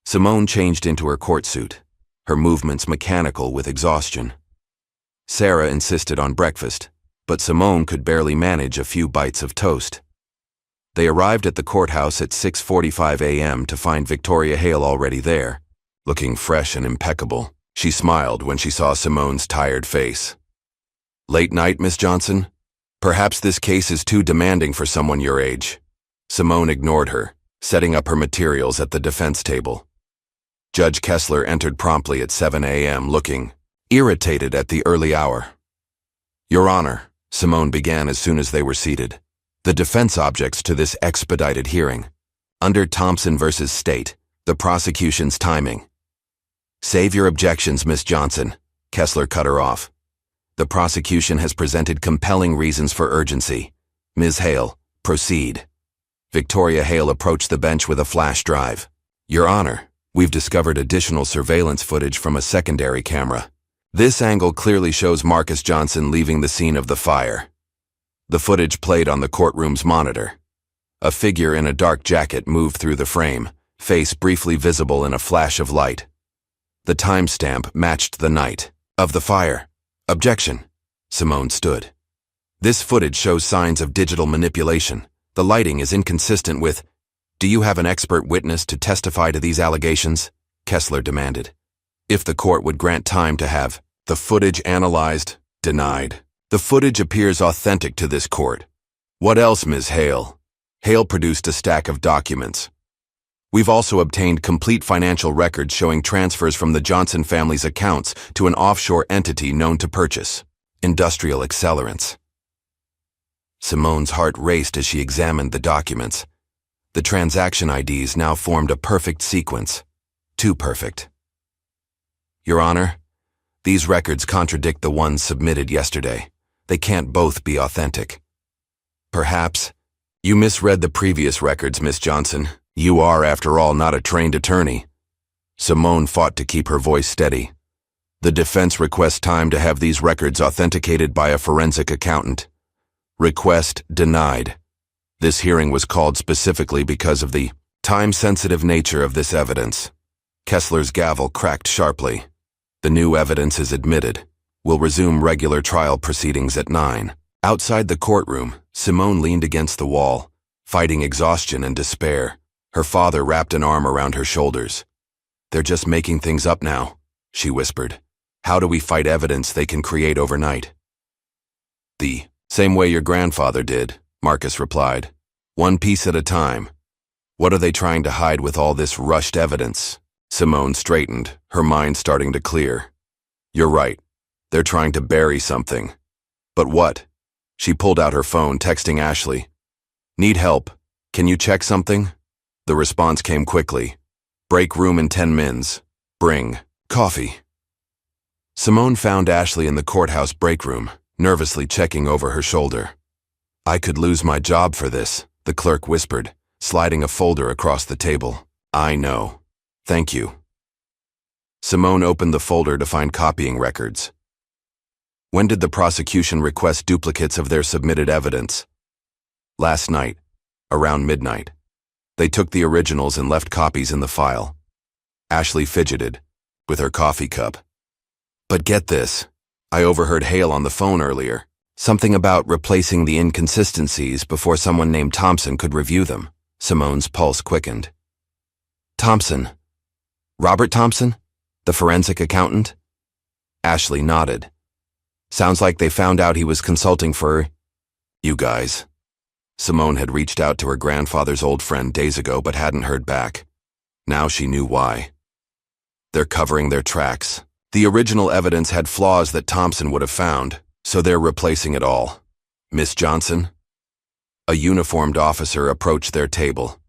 Simone changed into her court suit, her movements mechanical with exhaustion. Sarah insisted on breakfast, but Simone could barely manage a few bites of toast. They arrived at the courthouse at 6:45 a.m. to find Victoria Hale already there, looking fresh and impeccable. She smiled when she saw Simone's tired face. Late night, Miss Johnson? Perhaps this case is too demanding for someone your age. Simone ignored her, setting up her materials at the defense table. Judge Kessler entered promptly at 7 a.m. looking irritated at the early hour. Your Honor, Simone began as soon as they were seated. The defense objects to this expedited hearing. Under Thompson versus State, the prosecution's timing. Save your objections, Miss Johnson, Kessler cut her off. The prosecution has presented compelling reasons for urgency. Ms. Hale, proceed. Victoria Hale approached the bench with a flash drive. Your Honor, we've discovered additional surveillance footage from a secondary camera. This angle clearly shows Marcus Johnson leaving the scene of the fire. The footage played on the courtroom's monitor. A figure in a dark jacket moved through the frame, face briefly visible in a flash of light. The timestamp matched the night of the fire. Objection. Simone stood. This footage shows signs of digital manipulation. The lighting is inconsistent with... Do you have an expert witness to testify to these allegations? Kessler demanded. If the court would grant time to have the footage analyzed, denied. The footage appears authentic to this court. What else, Ms. Hale? Hale produced a stack of documents. We've also obtained complete financial records showing transfers from the Johnson family's accounts to an offshore entity known to purchase industrial accelerants. Simone's heart raced as she examined the documents. The transaction IDs now formed a perfect sequence. Too perfect. Your Honor, these records contradict the ones submitted yesterday. They can't both be authentic. Perhaps you misread the previous records, Miss Johnson. You are, after all, not a trained attorney. Simone fought to keep her voice steady. The defense requests time to have these records authenticated by a forensic accountant. Request denied. This hearing was called specifically because of the time-sensitive nature of this evidence. Kessler's gavel cracked sharply. The new evidence is admitted. We'll resume regular trial proceedings at 9. Outside the courtroom, Simone leaned against the wall, fighting exhaustion and despair. Her father wrapped an arm around her shoulders. They're just making things up now, she whispered. How do we fight evidence they can create overnight? The same way your grandfather did, Marcus replied. One piece at a time. What are they trying to hide with all this rushed evidence? Simone straightened, her mind starting to clear. You're right. They're trying to bury something. But what? She pulled out her phone, texting Ashley. Need help. Can you check something? The response came quickly. Break room in 10 mins. Bring coffee. Simone found Ashley in the courthouse break room, nervously checking over her shoulder. I could lose my job for this, the clerk whispered, sliding a folder across the table. I know. Thank you. Simone opened the folder to find copying records. When did the prosecution request duplicates of their submitted evidence? Last night, around midnight. They took the originals and left copies in the file. Ashley fidgeted, with her coffee cup. But get this, I overheard Hale on the phone earlier. Something about replacing the inconsistencies before someone named Thompson could review them. Simone's pulse quickened. Thompson? Robert Thompson? The forensic accountant? Ashley nodded. Sounds like they found out he was consulting for you guys. Simone had reached out to her grandfather's old friend days ago but hadn't heard back. Now she knew why. They're covering their tracks. The original evidence had flaws that Thompson would have found, so they're replacing it all. Miss Johnson? A uniformed officer approached their table.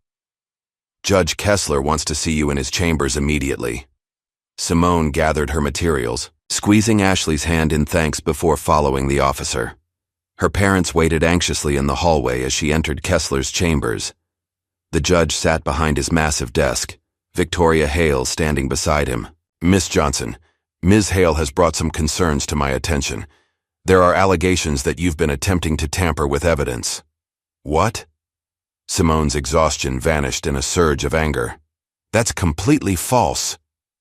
Judge Kessler wants to see you in his chambers immediately. Simone gathered her materials, squeezing Ashley's hand in thanks before following the officer. Her parents waited anxiously in the hallway as she entered Kessler's chambers. The judge sat behind his massive desk, Victoria Hale standing beside him. Miss Johnson, Ms. Hale has brought some concerns to my attention. There are allegations that you've been attempting to tamper with evidence. What? Simone's exhaustion vanished in a surge of anger. That's completely false.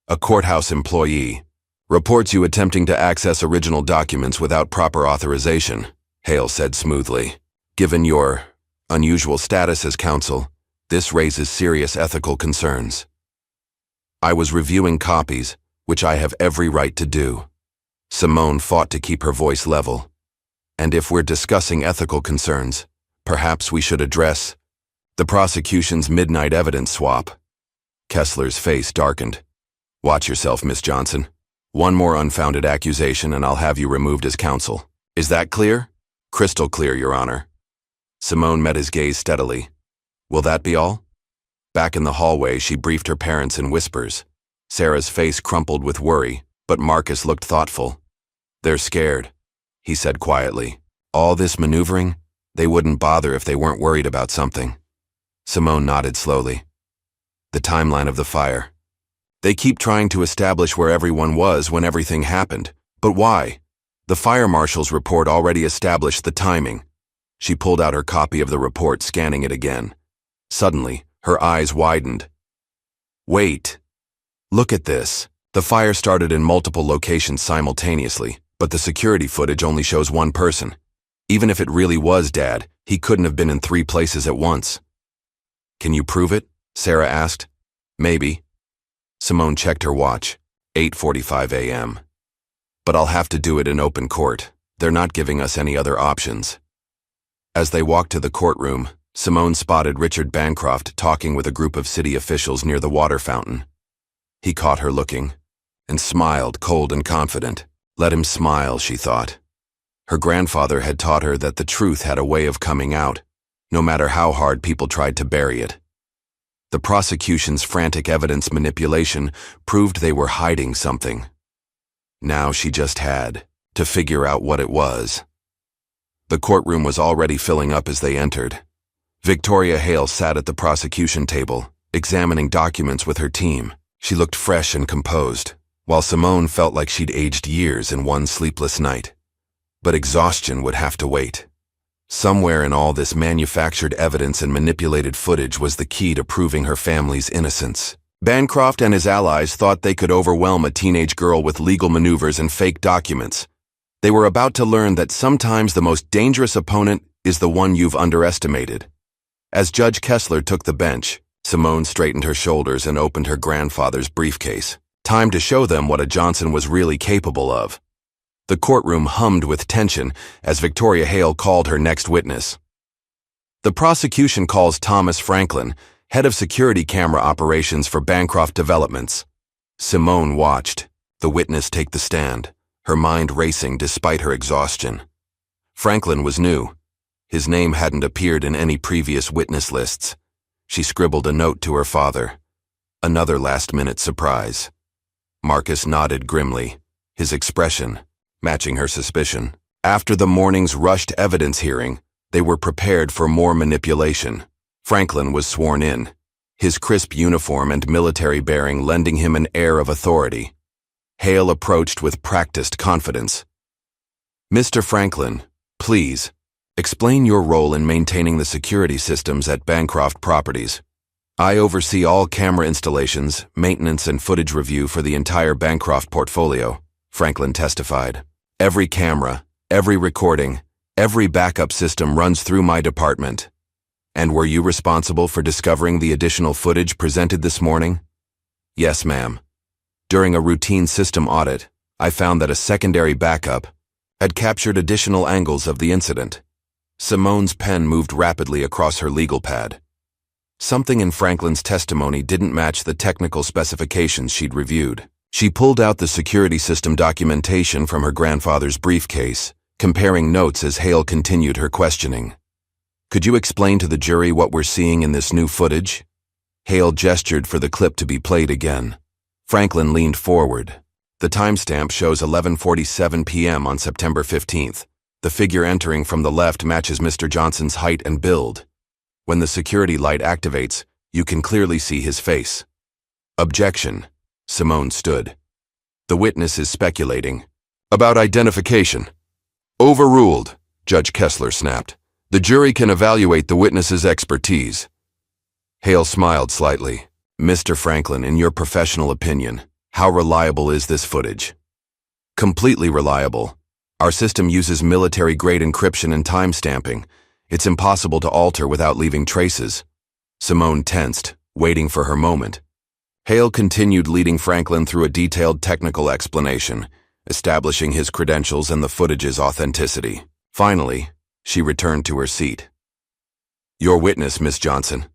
A courthouse employee reports you attempting to access original documents without proper authorization, Hale said smoothly. Given your unusual status as counsel, this raises serious ethical concerns. I was reviewing copies, which I have every right to do. Simone fought to keep her voice level. And if we're discussing ethical concerns, perhaps we should address the prosecution's midnight evidence swap. Kessler's face darkened. Watch yourself, Miss Johnson. One more unfounded accusation and I'll have you removed as counsel. Is that clear? Crystal clear, Your Honor. Simone met his gaze steadily. Will that be all? Back in the hallway, she briefed her parents in whispers. Sarah's face crumpled with worry, but Marcus looked thoughtful. They're scared, he said quietly. All this maneuvering? They wouldn't bother if they weren't worried about something. Simone nodded slowly. The timeline of the fire. They keep trying to establish where everyone was when everything happened. But why? The fire marshal's report already established the timing. She pulled out her copy of the report, scanning it again. Suddenly, her eyes widened. Wait. Look at this. The fire started in multiple locations simultaneously, but the security footage only shows one person. Even if it really was Dad, he couldn't have been in 3 places at once. Can you prove it? Sarah asked. Maybe. Simone checked her watch. 8:45 a.m. But I'll have to do it in open court. They're not giving us any other options. As they walked to the courtroom, Simone spotted Richard Bancroft talking with a group of city officials near the water fountain. He caught her looking, and smiled, cold and confident. Let him smile, she thought. Her grandfather had taught her that the truth had a way of coming out, no matter how hard people tried to bury it. The prosecution's frantic evidence manipulation proved they were hiding something. Now she just had to figure out what it was. The courtroom was already filling up as they entered. Victoria Hale sat at the prosecution table, examining documents with her team. She looked fresh and composed, while Simone felt like she'd aged years in one sleepless night. But exhaustion would have to wait. Somewhere in all this manufactured evidence and manipulated footage was the key to proving her family's innocence. Bancroft and his allies thought they could overwhelm a teenage girl with legal maneuvers and fake documents. They were about to learn that sometimes the most dangerous opponent is the one you've underestimated. As Judge Kessler took the bench, Simone straightened her shoulders and opened her grandfather's briefcase. Time to show them what a Johnson was really capable of. The courtroom hummed with tension as Victoria Hale called her next witness. The prosecution calls Thomas Franklin, head of security camera operations for Bancroft Developments. Simone watched the witness take the stand, her mind racing despite her exhaustion. Franklin was new. His name hadn't appeared in any previous witness lists. She scribbled a note to her father. Another last-minute surprise. Marcus nodded grimly, his expression matching her suspicion. After the morning's rushed evidence hearing, they were prepared for more manipulation. Franklin was sworn in, his crisp uniform and military bearing lending him an air of authority. Hale approached with practiced confidence. "Mr. Franklin, please, explain your role in maintaining the security systems at Bancroft Properties. I oversee all camera installations, maintenance, and footage review for the entire Bancroft portfolio," Franklin testified. "Every camera, every recording, every backup system runs through my department." "And were you responsible for discovering the additional footage presented this morning?" "Yes, ma'am. During a routine system audit, I found that a secondary backup had captured additional angles of the incident." Simone's pen moved rapidly across her legal pad. Something in Franklin's testimony didn't match the technical specifications she'd reviewed. She pulled out the security system documentation from her grandfather's briefcase, comparing notes as Hale continued her questioning. "Could you explain to the jury what we're seeing in this new footage?" Hale gestured for the clip to be played again. Franklin leaned forward. The timestamp shows 11:47 p.m. on September 15th. The figure entering from the left matches Mr. Johnson's height and build. When the security light activates, you can clearly see his face. "Objection." Simone stood. "The witness is speculating about identification." "Overruled," Judge Kessler snapped. "The jury can evaluate the witness's expertise." Hale smiled slightly. "Mr. Franklin, in your professional opinion, how reliable is this footage?" "Completely reliable. Our system uses military-grade encryption and timestamping. It's impossible to alter without leaving traces." Simone tensed, waiting for her moment. Hale continued leading Franklin through a detailed technical explanation, establishing his credentials and the footage's authenticity. Finally, she returned to her seat. "Your witness, Miss Johnson."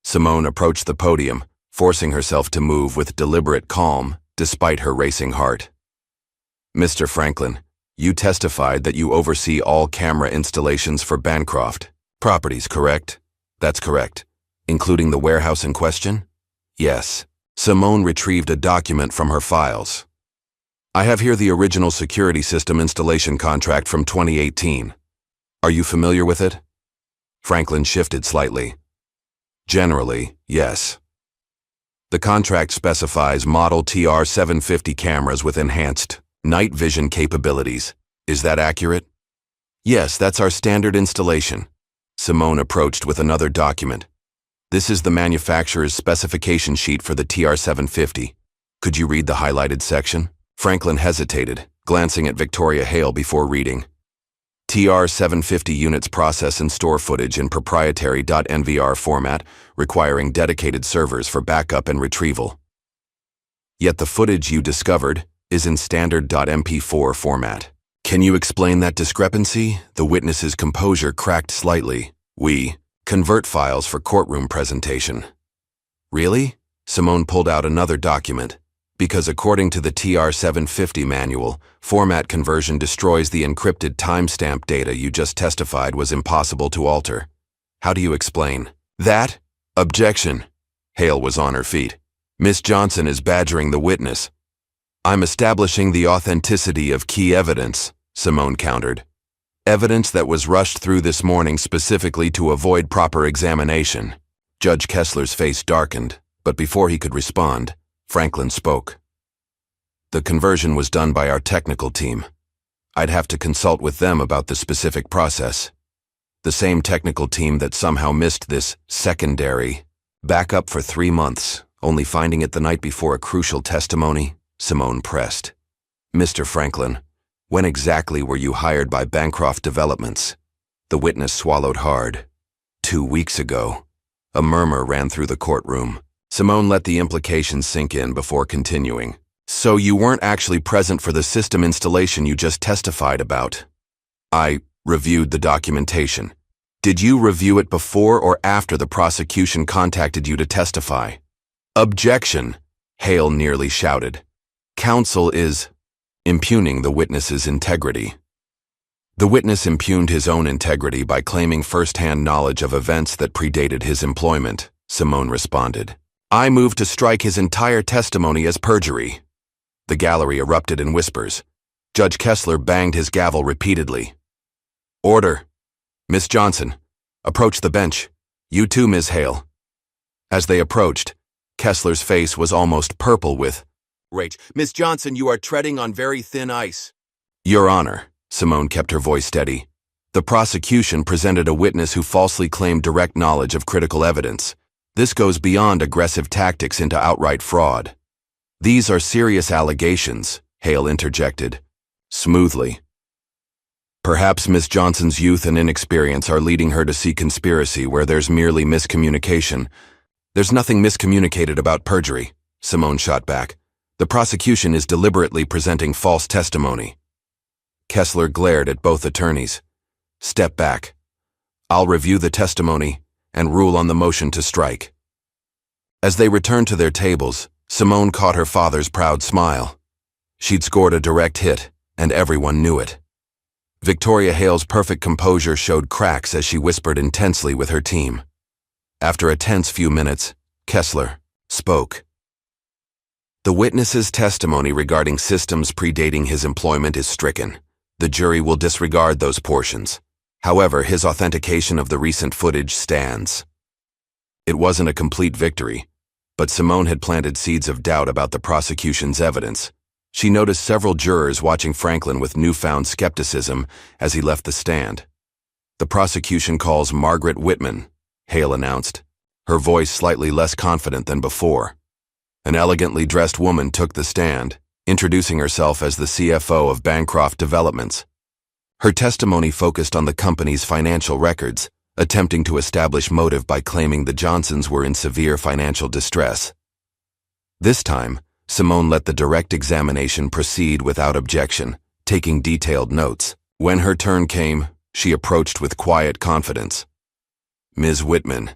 Simone approached the podium, forcing herself to move with deliberate calm, despite her racing heart. "Mr. Franklin, you testified that you oversee all camera installations for Bancroft Properties, correct?" "That's correct." "Including the warehouse in question?" "Yes." Simone retrieved a document from her files. "I have here the original security system installation contract from 2018. Are you familiar with it?" Franklin shifted slightly. "Generally, yes." "The contract specifies model TR-750 cameras with enhanced night vision capabilities. Is that accurate?" "Yes, that's our standard installation." Simone approached with another document. "This is the manufacturer's specification sheet for the TR-750. Could you read the highlighted section?" Franklin hesitated, glancing at Victoria Hale before reading. TR-750 units process and store footage in proprietary .NVR format, requiring dedicated servers for backup and retrieval. Yet the footage you discovered is in standard .MP4 format. Can you explain that discrepancy? The witness's composure cracked slightly. "We convert files for courtroom presentation." "Really?" Simone pulled out another document. "Because according to the TR-750 manual, format conversion destroys the encrypted timestamp data you just testified was impossible to alter. How do you explain that?" "Objection." Hale was on her feet. "Miss Johnson is badgering the witness." "I'm establishing the authenticity of key evidence," Simone countered. "Evidence that was rushed through this morning specifically to avoid proper examination." Judge Kessler's face darkened, but before he could respond, Franklin spoke. "The conversion was done by our technical team. I'd have to consult with them about the specific process. The same technical team that somehow missed this secondary backup for 3 months, only finding it the night before a crucial testimony," Simone pressed. "Mr. Franklin, when exactly were you hired by Bancroft Developments?" The witness swallowed hard. 2 weeks ago." A murmur ran through the courtroom. Simone let the implications sink in before continuing. "So you weren't actually present for the system installation you just testified about?" "I reviewed the documentation." "Did you review it before or after the prosecution contacted you to testify?" "Objection," Hale nearly shouted. "Counsel is impugning the witness's integrity." The witness impugned his own integrity by claiming first-hand knowledge of events that predated his employment, Simone responded. "I move to strike his entire testimony as perjury." The gallery erupted in whispers. Judge Kessler banged his gavel repeatedly. "Order. Miss Johnson, approach the bench." You too, Ms. Hale. As they approached, Kessler's face was almost purple with rage. Miss Johnson, you are treading on very thin ice. Your Honor, Simone kept her voice steady. The prosecution presented a witness who falsely claimed direct knowledge of critical evidence. This goes beyond aggressive tactics into outright fraud. These are serious allegations, Hale interjected, smoothly. Perhaps Miss Johnson's youth and inexperience are leading her to see conspiracy where there's merely miscommunication. There's nothing miscommunicated about perjury, Simone shot back. The prosecution is deliberately presenting false testimony. Kessler glared at both attorneys. Step back. I'll review the testimony and rule on the motion to strike. As they returned to their tables, Simone caught her father's proud smile. She'd scored a direct hit, and everyone knew it. Victoria Hale's perfect composure showed cracks as she whispered intensely with her team. After a tense few minutes, Kessler spoke. The witness's testimony regarding systems predating his employment is stricken. The jury will disregard those portions. However, his authentication of the recent footage stands. It wasn't a complete victory, but Simone had planted seeds of doubt about the prosecution's evidence. She noticed several jurors watching Franklin with newfound skepticism as he left the stand. The prosecution calls Margaret Whitman, Hale announced, her voice slightly less confident than before. An elegantly dressed woman took the stand, introducing herself as the CFO of Bancroft Developments. Her testimony focused on the company's financial records, attempting to establish motive by claiming the Johnsons were in severe financial distress. This time, Simone let the direct examination proceed without objection, taking detailed notes. When her turn came, she approached with quiet confidence. Ms. Whitman,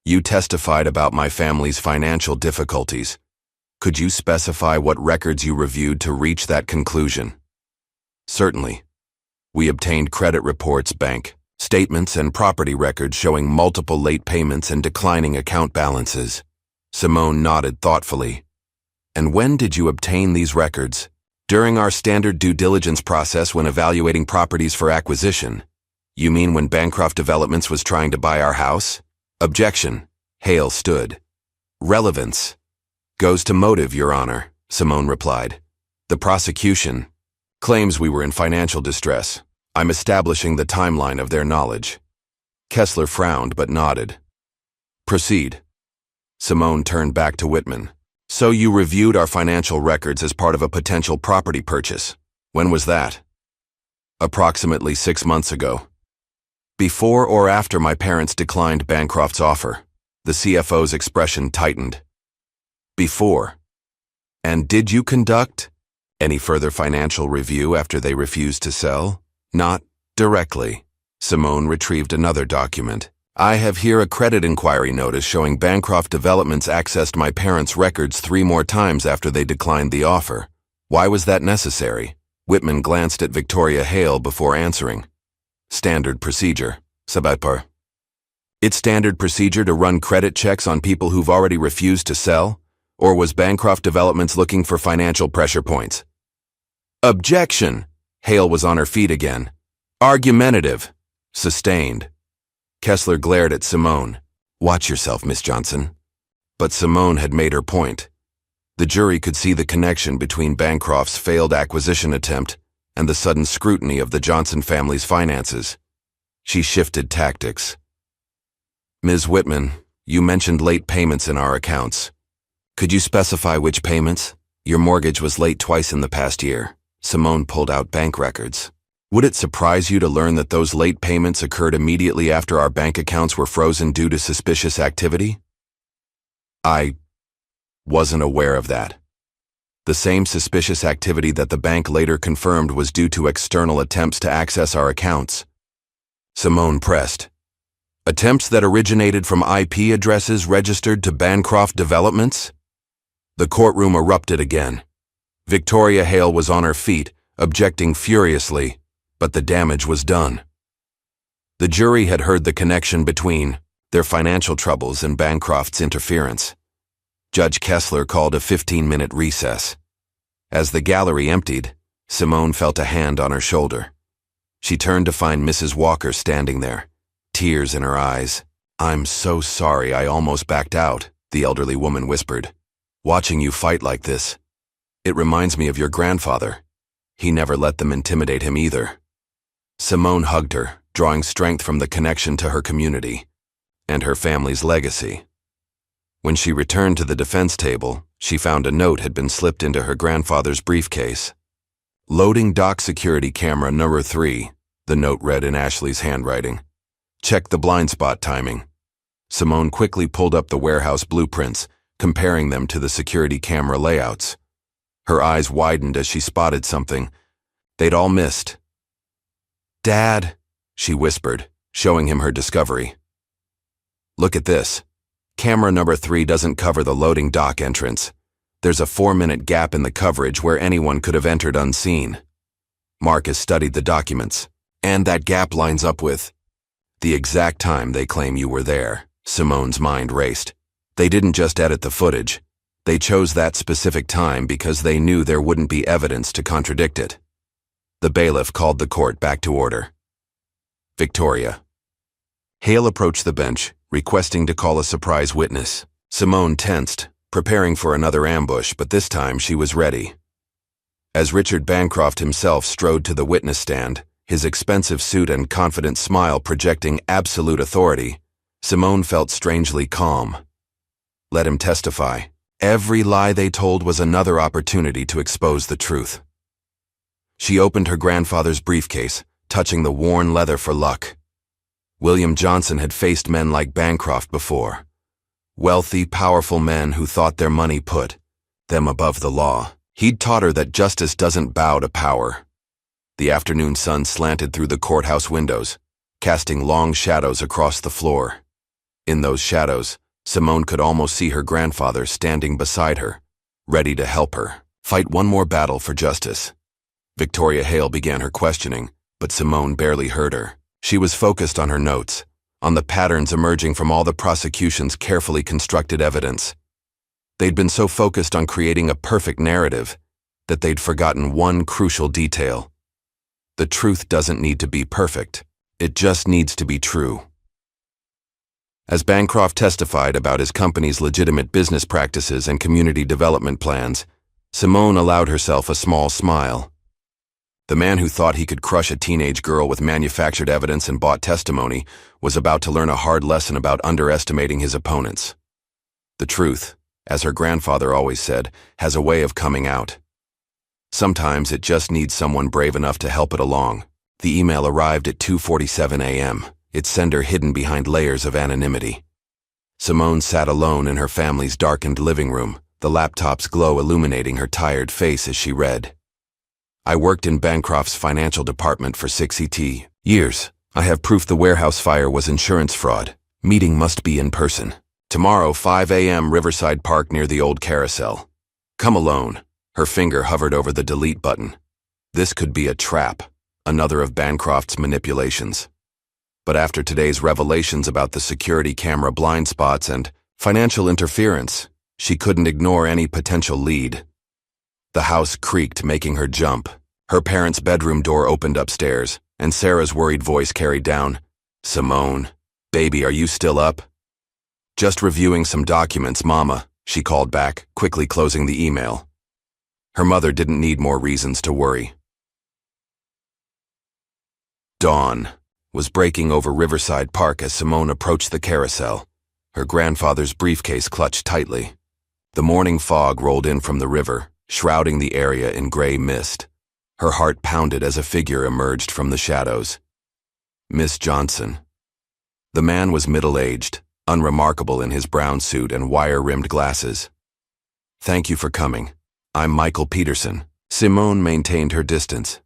you testified about my family's financial difficulties. Could you specify what records you reviewed to reach that conclusion? Certainly. We obtained credit reports, bank statements, and property records showing multiple late payments and declining account balances. Simone nodded thoughtfully. And when did you obtain these records? During our standard due diligence process when evaluating properties for acquisition. You mean when Bancroft Developments was trying to buy our house? Objection. Hale stood. Relevance goes to motive, Your Honor, Simone replied. The prosecution claims we were in financial distress. I'm establishing the timeline of their knowledge. Kessler frowned but nodded. Proceed. Simone turned back to Whitman. So you reviewed our financial records as part of a potential property purchase. When was that? Approximately 6 months ago. Before or after my parents declined Bancroft's offer? The CFO's expression tightened. Before. And did you conduct any further financial review after they refused to sell? Not directly. Simone retrieved another document. I have here a credit inquiry notice showing Bancroft Developments accessed my parents' records 3 more times after they declined the offer. Why was that necessary? Whitman glanced at Victoria Hale before answering. Standard procedure, Sabatpar. It's standard procedure to run credit checks on people who've already refused to sell? Or was Bancroft Developments looking for financial pressure points? Objection! Hale was on her feet again. Argumentative. Sustained. Kessler glared at Simone. Watch yourself, Miss Johnson. But Simone had made her point. The jury could see the connection between Bancroft's failed acquisition attempt and the sudden scrutiny of the Johnson family's finances. She shifted tactics. Ms. Whitman, you mentioned late payments in our accounts. Could you specify which payments? Your mortgage was late twice in the past year. Simone pulled out bank records. Would it surprise you to learn that those late payments occurred immediately after our bank accounts were frozen due to suspicious activity? I wasn't aware of that. The same suspicious activity that the bank later confirmed was due to external attempts to access our accounts. Simone pressed. Attempts that originated from IP addresses registered to Bancroft Developments? The courtroom erupted again. Victoria Hale was on her feet, objecting furiously, but the damage was done. The jury had heard the connection between their financial troubles and Bancroft's interference. Judge Kessler called a 15-minute recess. As the gallery emptied, Simone felt a hand on her shoulder. She turned to find Mrs. Walker standing there, tears in her eyes. I'm so sorry, I almost backed out, the elderly woman whispered. Watching you fight like this, it reminds me of your grandfather. He never let them intimidate him either. Simone hugged her, drawing strength from the connection to her community and her family's legacy. When she returned to the defense table, she found a note had been slipped into her grandfather's briefcase. Loading dock security camera number 3, the note read in Ashley's handwriting. Check the blind spot timing. Simone quickly pulled up the warehouse blueprints, comparing them to the security camera layouts. Her eyes widened as she spotted something they'd all missed. Dad, she whispered, showing him her discovery. Look at this. Camera number 3 doesn't cover the loading dock entrance. There's a 4-minute gap in the coverage where anyone could have entered unseen. Marcus studied the documents, and that gap lines up with the exact time they claim you were there. Simone's mind raced. They didn't just edit the footage. They chose that specific time because they knew there wouldn't be evidence to contradict it. The bailiff called the court back to order. Victoria. Hale approached the bench, requesting to call a surprise witness. Simone tensed, preparing for another ambush, but this time she was ready. As Richard Bancroft himself strode to the witness stand, his expensive suit and confident smile projecting absolute authority, Simone felt strangely calm. Let him testify. Every lie they told was another opportunity to expose the truth. She opened her grandfather's briefcase, touching the worn leather for luck. William Johnson had faced men like Bancroft before. Wealthy, powerful men who thought their money put them above the law. He'd taught her that justice doesn't bow to power. The afternoon sun slanted through the courthouse windows, casting long shadows across the floor. In those shadows, Simone could almost see her grandfather standing beside her, ready to help her fight one more battle for justice. Victoria Hale began her questioning, but Simone barely heard her. She was focused on her notes, on the patterns emerging from all the prosecution's carefully constructed evidence. They'd been so focused on creating a perfect narrative that they'd forgotten one crucial detail. The truth doesn't need to be perfect. It just needs to be true. As Bancroft testified about his company's legitimate business practices and community development plans, Simone allowed herself a small smile. The man who thought he could crush a teenage girl with manufactured evidence and bought testimony was about to learn a hard lesson about underestimating his opponents. The truth, as her grandfather always said, has a way of coming out. Sometimes it just needs someone brave enough to help it along. The email arrived at 2:47 a.m., its sender hidden behind layers of anonymity. Simone sat alone in her family's darkened living room, the laptop's glow illuminating her tired face as she read. I worked in Bancroft's financial department for 6 years. I have proof the warehouse fire was insurance fraud. Meeting must be in person. Tomorrow, 5 a.m., Riverside Park near the old carousel. Come alone. Her finger hovered over the delete button. This could be a trap, another of Bancroft's manipulations. But after today's revelations about the security camera blind spots and financial interference, she couldn't ignore any potential lead. The house creaked, making her jump. Her parents' bedroom door opened upstairs, and Sarah's worried voice carried down, "Simone, baby, are you still up?" "Just reviewing some documents, Mama," she called back, quickly closing the email. Her mother didn't need more reasons to worry. Dawn was breaking over Riverside Park as Simone approached the carousel, her grandfather's briefcase clutched tightly. The morning fog rolled in from the river, shrouding the area in gray mist. Her heart pounded as a figure emerged from the shadows. Miss Johnson. The man was middle-aged, unremarkable in his brown suit and wire-rimmed glasses. "Thank you for coming. I'm Michael Peterson." Simone maintained her distance.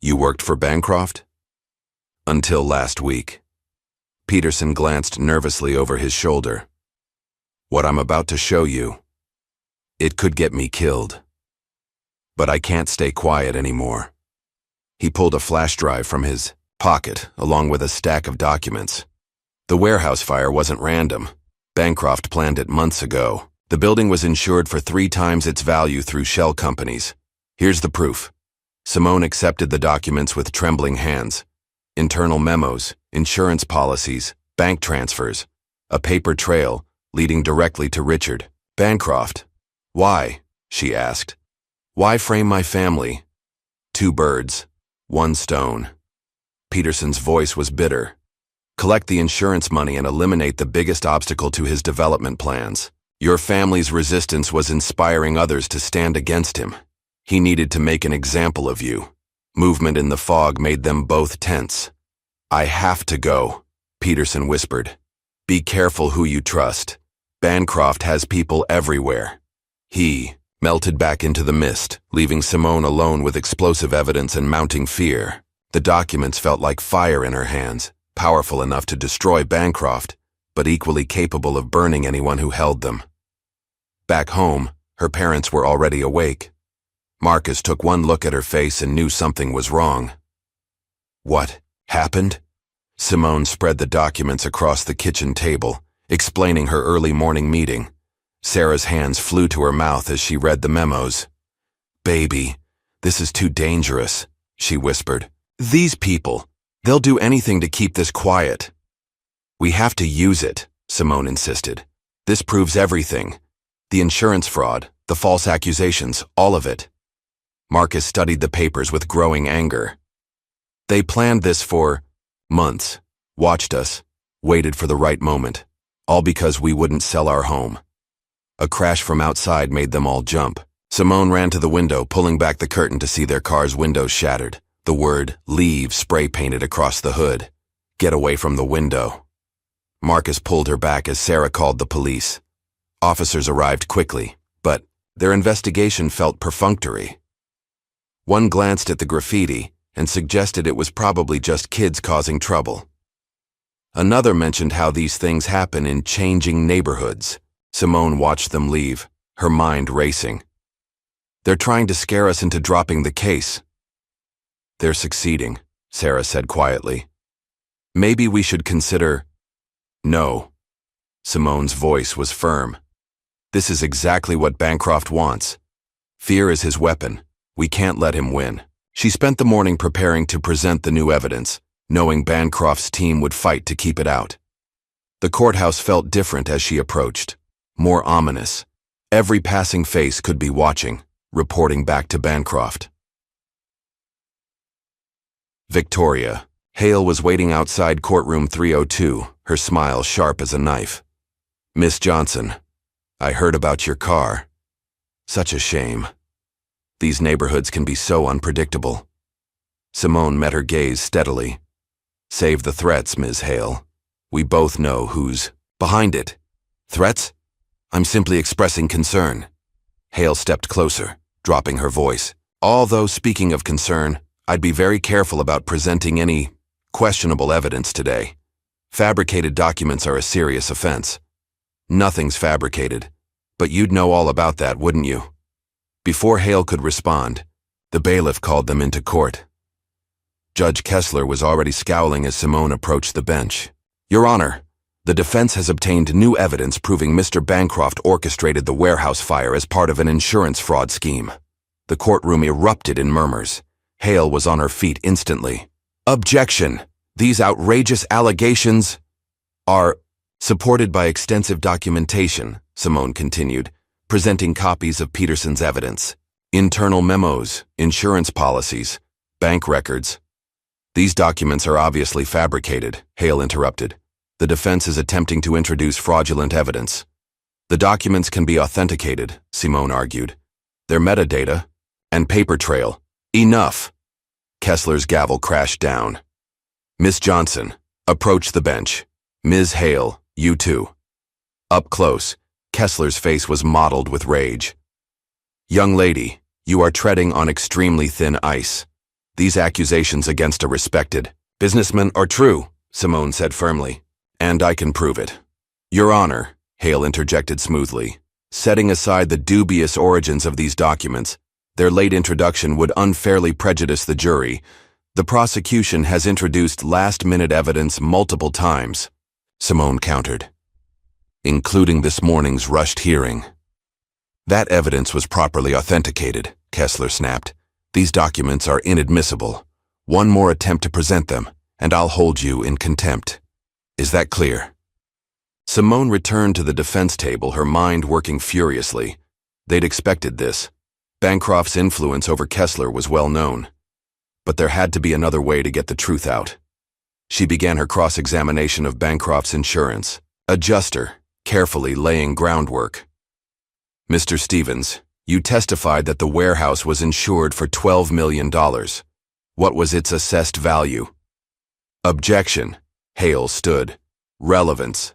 "You worked for Bancroft?" "Until last week." Peterson glanced nervously over his shoulder. "What I'm about to show you, it could get me killed. But I can't stay quiet anymore." He pulled a flash drive from his pocket, along with a stack of documents. The warehouse fire wasn't random. Bancroft planned it months ago. The building was insured for 3 times its value through shell companies. Here's the proof. Simone accepted the documents with trembling hands. Internal memos, insurance policies, bank transfers, a paper trail leading directly to Richard Bancroft. Why? She asked. Why frame my family? 2 birds, 1 stone. Peterson's voice was bitter. Collect the insurance money and eliminate the biggest obstacle to his development plans. Your family's resistance was inspiring others to stand against him. He needed to make an example of you. Movement in the fog made them both tense. I have to go, Peterson whispered. Be careful who you trust. Bancroft has people everywhere. He melted back into the mist, leaving Simone alone with explosive evidence and mounting fear. The documents felt like fire in her hands, powerful enough to destroy Bancroft, but equally capable of burning anyone who held them. Back home, her parents were already awake. Marcus took one look at her face and knew something was wrong. What happened? Simone spread the documents across the kitchen table, explaining her early morning meeting. Sarah's hands flew to her mouth as she read the memos. Baby, this is too dangerous, she whispered. These people, they'll do anything to keep this quiet. We have to use it, Simone insisted. This proves everything. The insurance fraud, the false accusations, all of it. Marcus studied the papers with growing anger. They planned this for months, watched us, waited for the right moment, all because we wouldn't sell our home. A crash from outside made them all jump. Simone ran to the window, pulling back the curtain to see their car's windows shattered. The word "Leave" spray-painted across the hood. Get away from the window. Marcus pulled her back as Sarah called the police. Officers arrived quickly, but their investigation felt perfunctory. One glanced at the graffiti and suggested it was probably just kids causing trouble. Another mentioned how these things happen in changing neighborhoods. Simone watched them leave, her mind racing. They're trying to scare us into dropping the case. They're succeeding, Sarah said quietly. Maybe we should consider... No. Simone's voice was firm. This is exactly what Bancroft wants. Fear is his weapon. We can't let him win. She spent the morning preparing to present the new evidence, knowing Bancroft's team would fight to keep it out. The courthouse felt different as she approached, more ominous. Every passing face could be watching, reporting back to Bancroft. Victoria. Hale was waiting outside courtroom 302, her smile sharp as a knife. Miss Johnson, I heard about your car. Such a shame. These neighborhoods can be so unpredictable. Simone met her gaze steadily. Save the threats, Ms. Hale. We both know who's behind it. Threats? I'm simply expressing concern. Hale stepped closer, dropping her voice. Although speaking of concern, I'd be very careful about presenting any questionable evidence today. Fabricated documents are a serious offense. Nothing's fabricated, but you'd know all about that, wouldn't you? Before Hale could respond, the bailiff called them into court. Judge Kessler was already scowling as Simone approached the bench. Your Honor, the defense has obtained new evidence proving Mr. Bancroft orchestrated the warehouse fire as part of an insurance fraud scheme. The courtroom erupted in murmurs. Hale was on her feet instantly. Objection! These outrageous allegations are supported by extensive documentation, Simone continued, presenting copies of Peterson's evidence. Internal memos, insurance policies, bank records. These documents are obviously fabricated, Hale interrupted. The defense is attempting to introduce fraudulent evidence. The documents can be authenticated, Simone argued. Their metadata and paper trail. Enough! Kessler's gavel crashed down. Miss Johnson, approach the bench. Ms. Hale, you too. Up close, Kessler's face was mottled with rage. Young lady, you are treading on extremely thin ice. These accusations against a respected businessman are true, Simone said firmly, and I can prove it. Your Honor, Hale interjected smoothly, setting aside the dubious origins of these documents, their late introduction would unfairly prejudice the jury. The prosecution has introduced last-minute evidence multiple times, Simone countered, including this morning's rushed hearing. That evidence was properly authenticated, Kessler snapped. These documents are inadmissible. One more attempt to present them, and I'll hold you in contempt. Is that clear? Simone returned to the defense table, her mind working furiously. They'd expected this. Bancroft's influence over Kessler was well known. But there had to be another way to get the truth out. She began her cross-examination of Bancroft's insurance adjuster, carefully laying groundwork. Mr. Stevens, you testified that the warehouse was insured for $12 million. What was its assessed value? Objection. Hale stood. Relevance.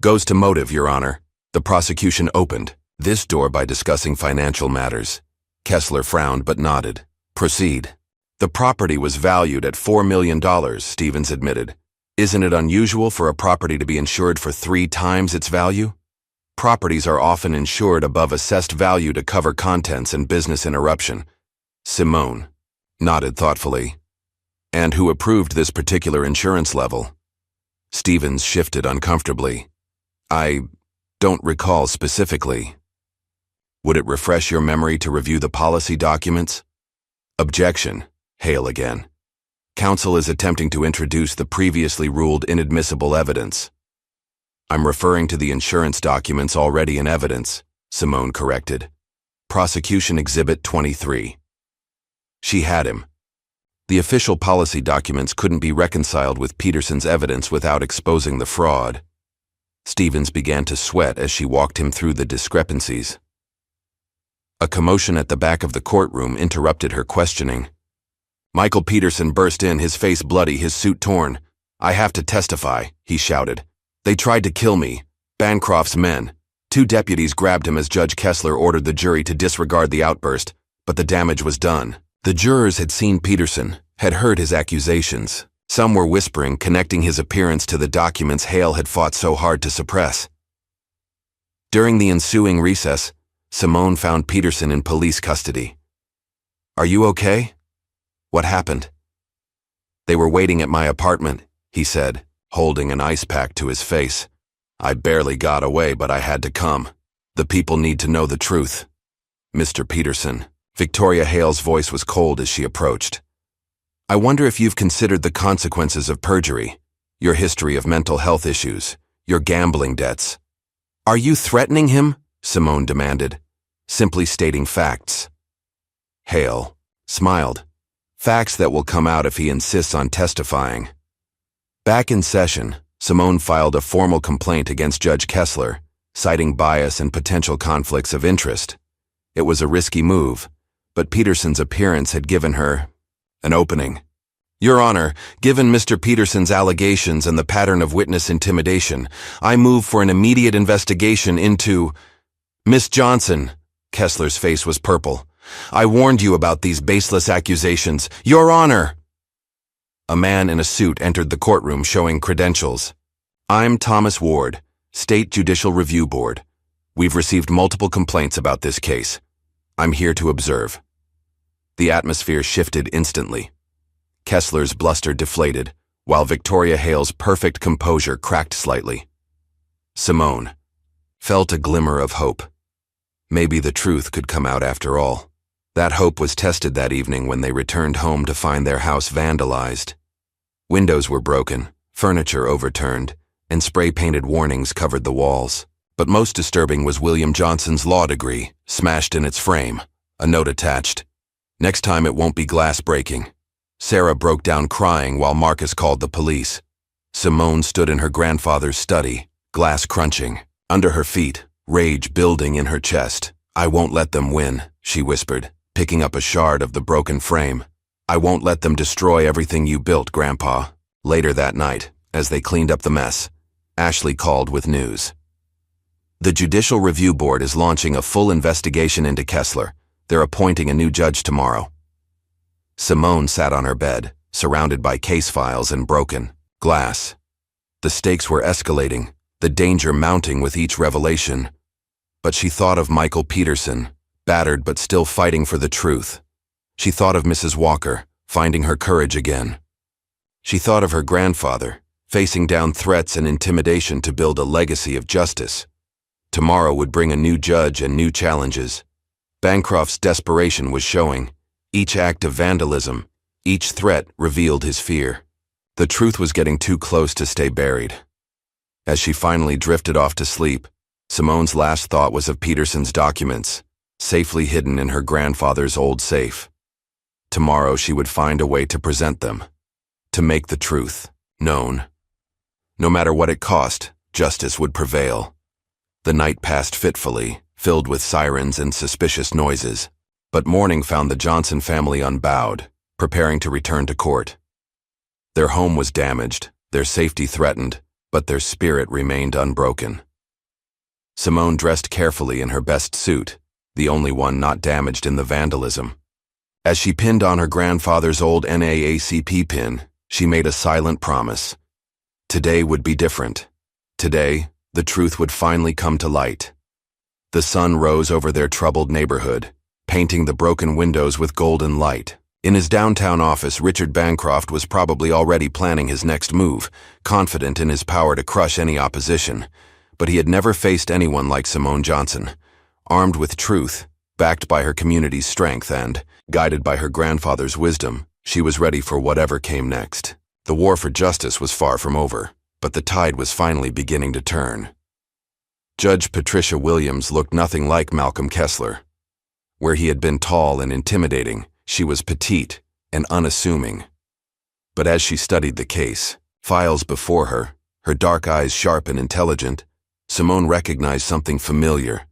Goes to motive, Your Honor. The prosecution opened this door by discussing financial matters. Kessler frowned but nodded. Proceed. The property was valued at $4 million, Stevens admitted. Isn't it unusual for a property to be insured for 3 times its value? Properties are often insured above assessed value to cover contents and business interruption. Simone nodded thoughtfully. And who approved this particular insurance level? Stevens shifted uncomfortably. I don't recall specifically. Would it refresh your memory to review the policy documents? Objection. Hale again. Counsel is attempting to introduce the previously ruled inadmissible evidence. I'm referring to the insurance documents already in evidence, Simone corrected. Prosecution Exhibit 23. She had him. The official policy documents couldn't be reconciled with Peterson's evidence without exposing the fraud. Stevens began to sweat as she walked him through the discrepancies. A commotion at the back of the courtroom interrupted her questioning. Michael Peterson burst in, his face bloody, his suit torn. I have to testify, he shouted. They tried to kill me. Bancroft's men. 2 deputies grabbed him as Judge Kessler ordered the jury to disregard the outburst, but the damage was done. The jurors had seen Peterson, had heard his accusations. Some were whispering, connecting his appearance to the documents Hale had fought so hard to suppress. During the ensuing recess, Simone found Peterson in police custody. Are you okay? What happened? They were waiting at my apartment, he said, holding an ice pack to his face. I barely got away, but I had to come. The people need to know the truth. Mr. Peterson. Victoria Hale's voice was cold as she approached. I wonder if you've considered the consequences of perjury, your history of mental health issues, your gambling debts. Are you threatening him? Simone demanded, simply stating facts. Hale smiled. Facts that will come out if he insists on testifying. Back in session, Simone filed a formal complaint against Judge Kessler, citing bias and potential conflicts of interest. It was a risky move, but Peterson's appearance had given her an opening. Your Honor, given Mr. Peterson's allegations and the pattern of witness intimidation, I move for an immediate investigation into... Miss Johnson, Kessler's face was purple. I warned you about these baseless accusations. Your Honor! A man in a suit entered the courtroom showing credentials. I'm Thomas Ward, State Judicial Review Board. We've received multiple complaints about this case. I'm here to observe. The atmosphere shifted instantly. Kessler's bluster deflated, while Victoria Hale's perfect composure cracked slightly. Simone felt a glimmer of hope. Maybe the truth could come out after all. That hope was tested that evening when they returned home to find their house vandalized. Windows were broken, furniture overturned, and spray-painted warnings covered the walls. But most disturbing was William Johnson's law degree, smashed in its frame, a note attached. Next time it won't be glass breaking. Sarah broke down crying while Marcus called the police. Simone stood in her grandfather's study, glass crunching. Under her feet, rage building in her chest. I won't let them win, she whispered, picking up a shard of the broken frame. I won't let them destroy everything you built, Grandpa. Later that night, as they cleaned up the mess, Ashley called with news. The Judicial Review Board is launching a full investigation into Kessler. They're appointing a new judge tomorrow. Simone sat on her bed, surrounded by case files and broken glass. The stakes were escalating, the danger mounting with each revelation. But she thought of Michael Peterson, battered but still fighting for the truth. She thought of Mrs. Walker, finding her courage again. She thought of her grandfather, facing down threats and intimidation to build a legacy of justice. Tomorrow would bring a new judge and new challenges. Bancroft's desperation was showing. Each act of vandalism, each threat revealed his fear. The truth was getting too close to stay buried. As she finally drifted off to sleep, Simone's last thought was of Peterson's documents, safely hidden in her grandfather's old safe. Tomorrow she would find a way to present them, to make the truth known. No matter what it cost, justice would prevail. The night passed fitfully, filled with sirens and suspicious noises, but morning found the Johnson family unbowed, preparing to return to court. Their home was damaged, their safety threatened, but their spirit remained unbroken. Simone dressed carefully in her best suit, the only one not damaged in the vandalism. As she pinned on her grandfather's old NAACP pin, she made a silent promise. Today would be different. Today, the truth would finally come to light. The sun rose over their troubled neighborhood, painting the broken windows with golden light. In his downtown office, Richard Bancroft was probably already planning his next move, confident in his power to crush any opposition. But he had never faced anyone like Simone Johnson. Armed with truth, backed by her community's strength and, guided by her grandfather's wisdom, she was ready for whatever came next. The war for justice was far from over, but the tide was finally beginning to turn. Judge Patricia Williams looked nothing like Malcolm Kessler. Where he had been tall and intimidating, she was petite and unassuming. But as she studied the case, files before her, her dark eyes sharp and intelligent, Simone recognized something familiar,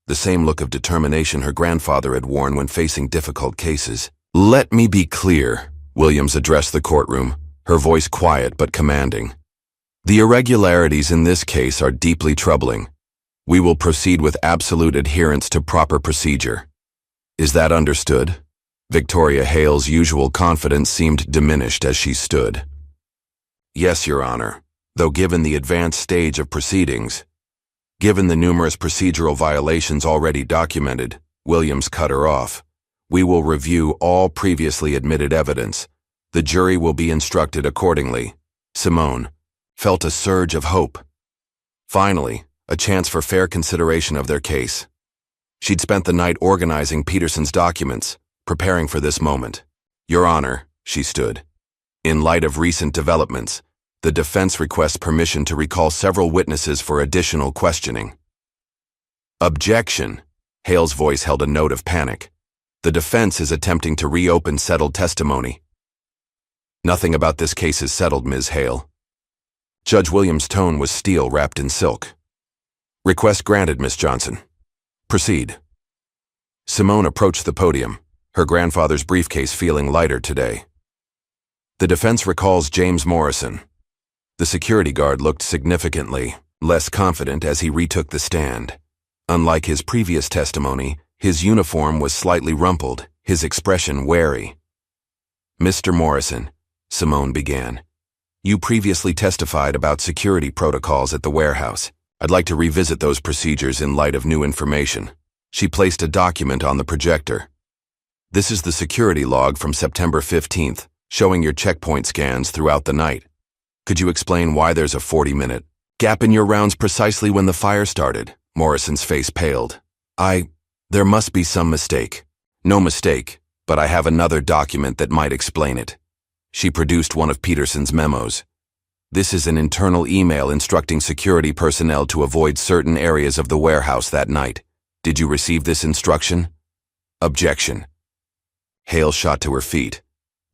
the same look of determination her grandfather had worn when facing difficult cases. "Let me be clear," Williams addressed the courtroom, her voice quiet but commanding. "The irregularities in this case are deeply troubling. We will proceed with absolute adherence to proper procedure. Is that understood?" Victoria Hale's usual confidence seemed diminished as she stood. "Yes, Your Honor, though given the advanced stage of proceedings, given the numerous procedural violations already documented," Williams cut her off, "we will review all previously admitted evidence. The jury will be instructed accordingly." Simone felt a surge of hope. Finally, a chance for fair consideration of their case. She'd spent the night organizing Peterson's documents, preparing for this moment. "Your Honor," she stood, "in light of recent developments, the defense requests permission to recall several witnesses for additional questioning." "Objection." Hale's voice held a note of panic. "The defense is attempting to reopen settled testimony." "Nothing about this case is settled, Ms. Hale." Judge Williams' tone was steel wrapped in silk. "Request granted, Miss Johnson. Proceed." Simone approached the podium, her grandfather's briefcase feeling lighter today. "The defense recalls James Morrison." The security guard looked significantly less confident as he retook the stand. Unlike his previous testimony, his uniform was slightly rumpled, his expression wary. "Mr. Morrison," Simone began, "you previously testified about security protocols at the warehouse. I'd like to revisit those procedures in light of new information." She placed a document on the projector. "This is the security log from September 15th, showing your checkpoint scans throughout the night. Could you explain why there's a 40-minute gap in your rounds precisely when the fire started?" Morrison's face paled. There must be some mistake." "No mistake, but I have another document that might explain it." She produced one of Peterson's memos. "This is an internal email instructing security personnel to avoid certain areas of the warehouse that night. Did you receive this instruction?" "Objection." Hale shot to her feet.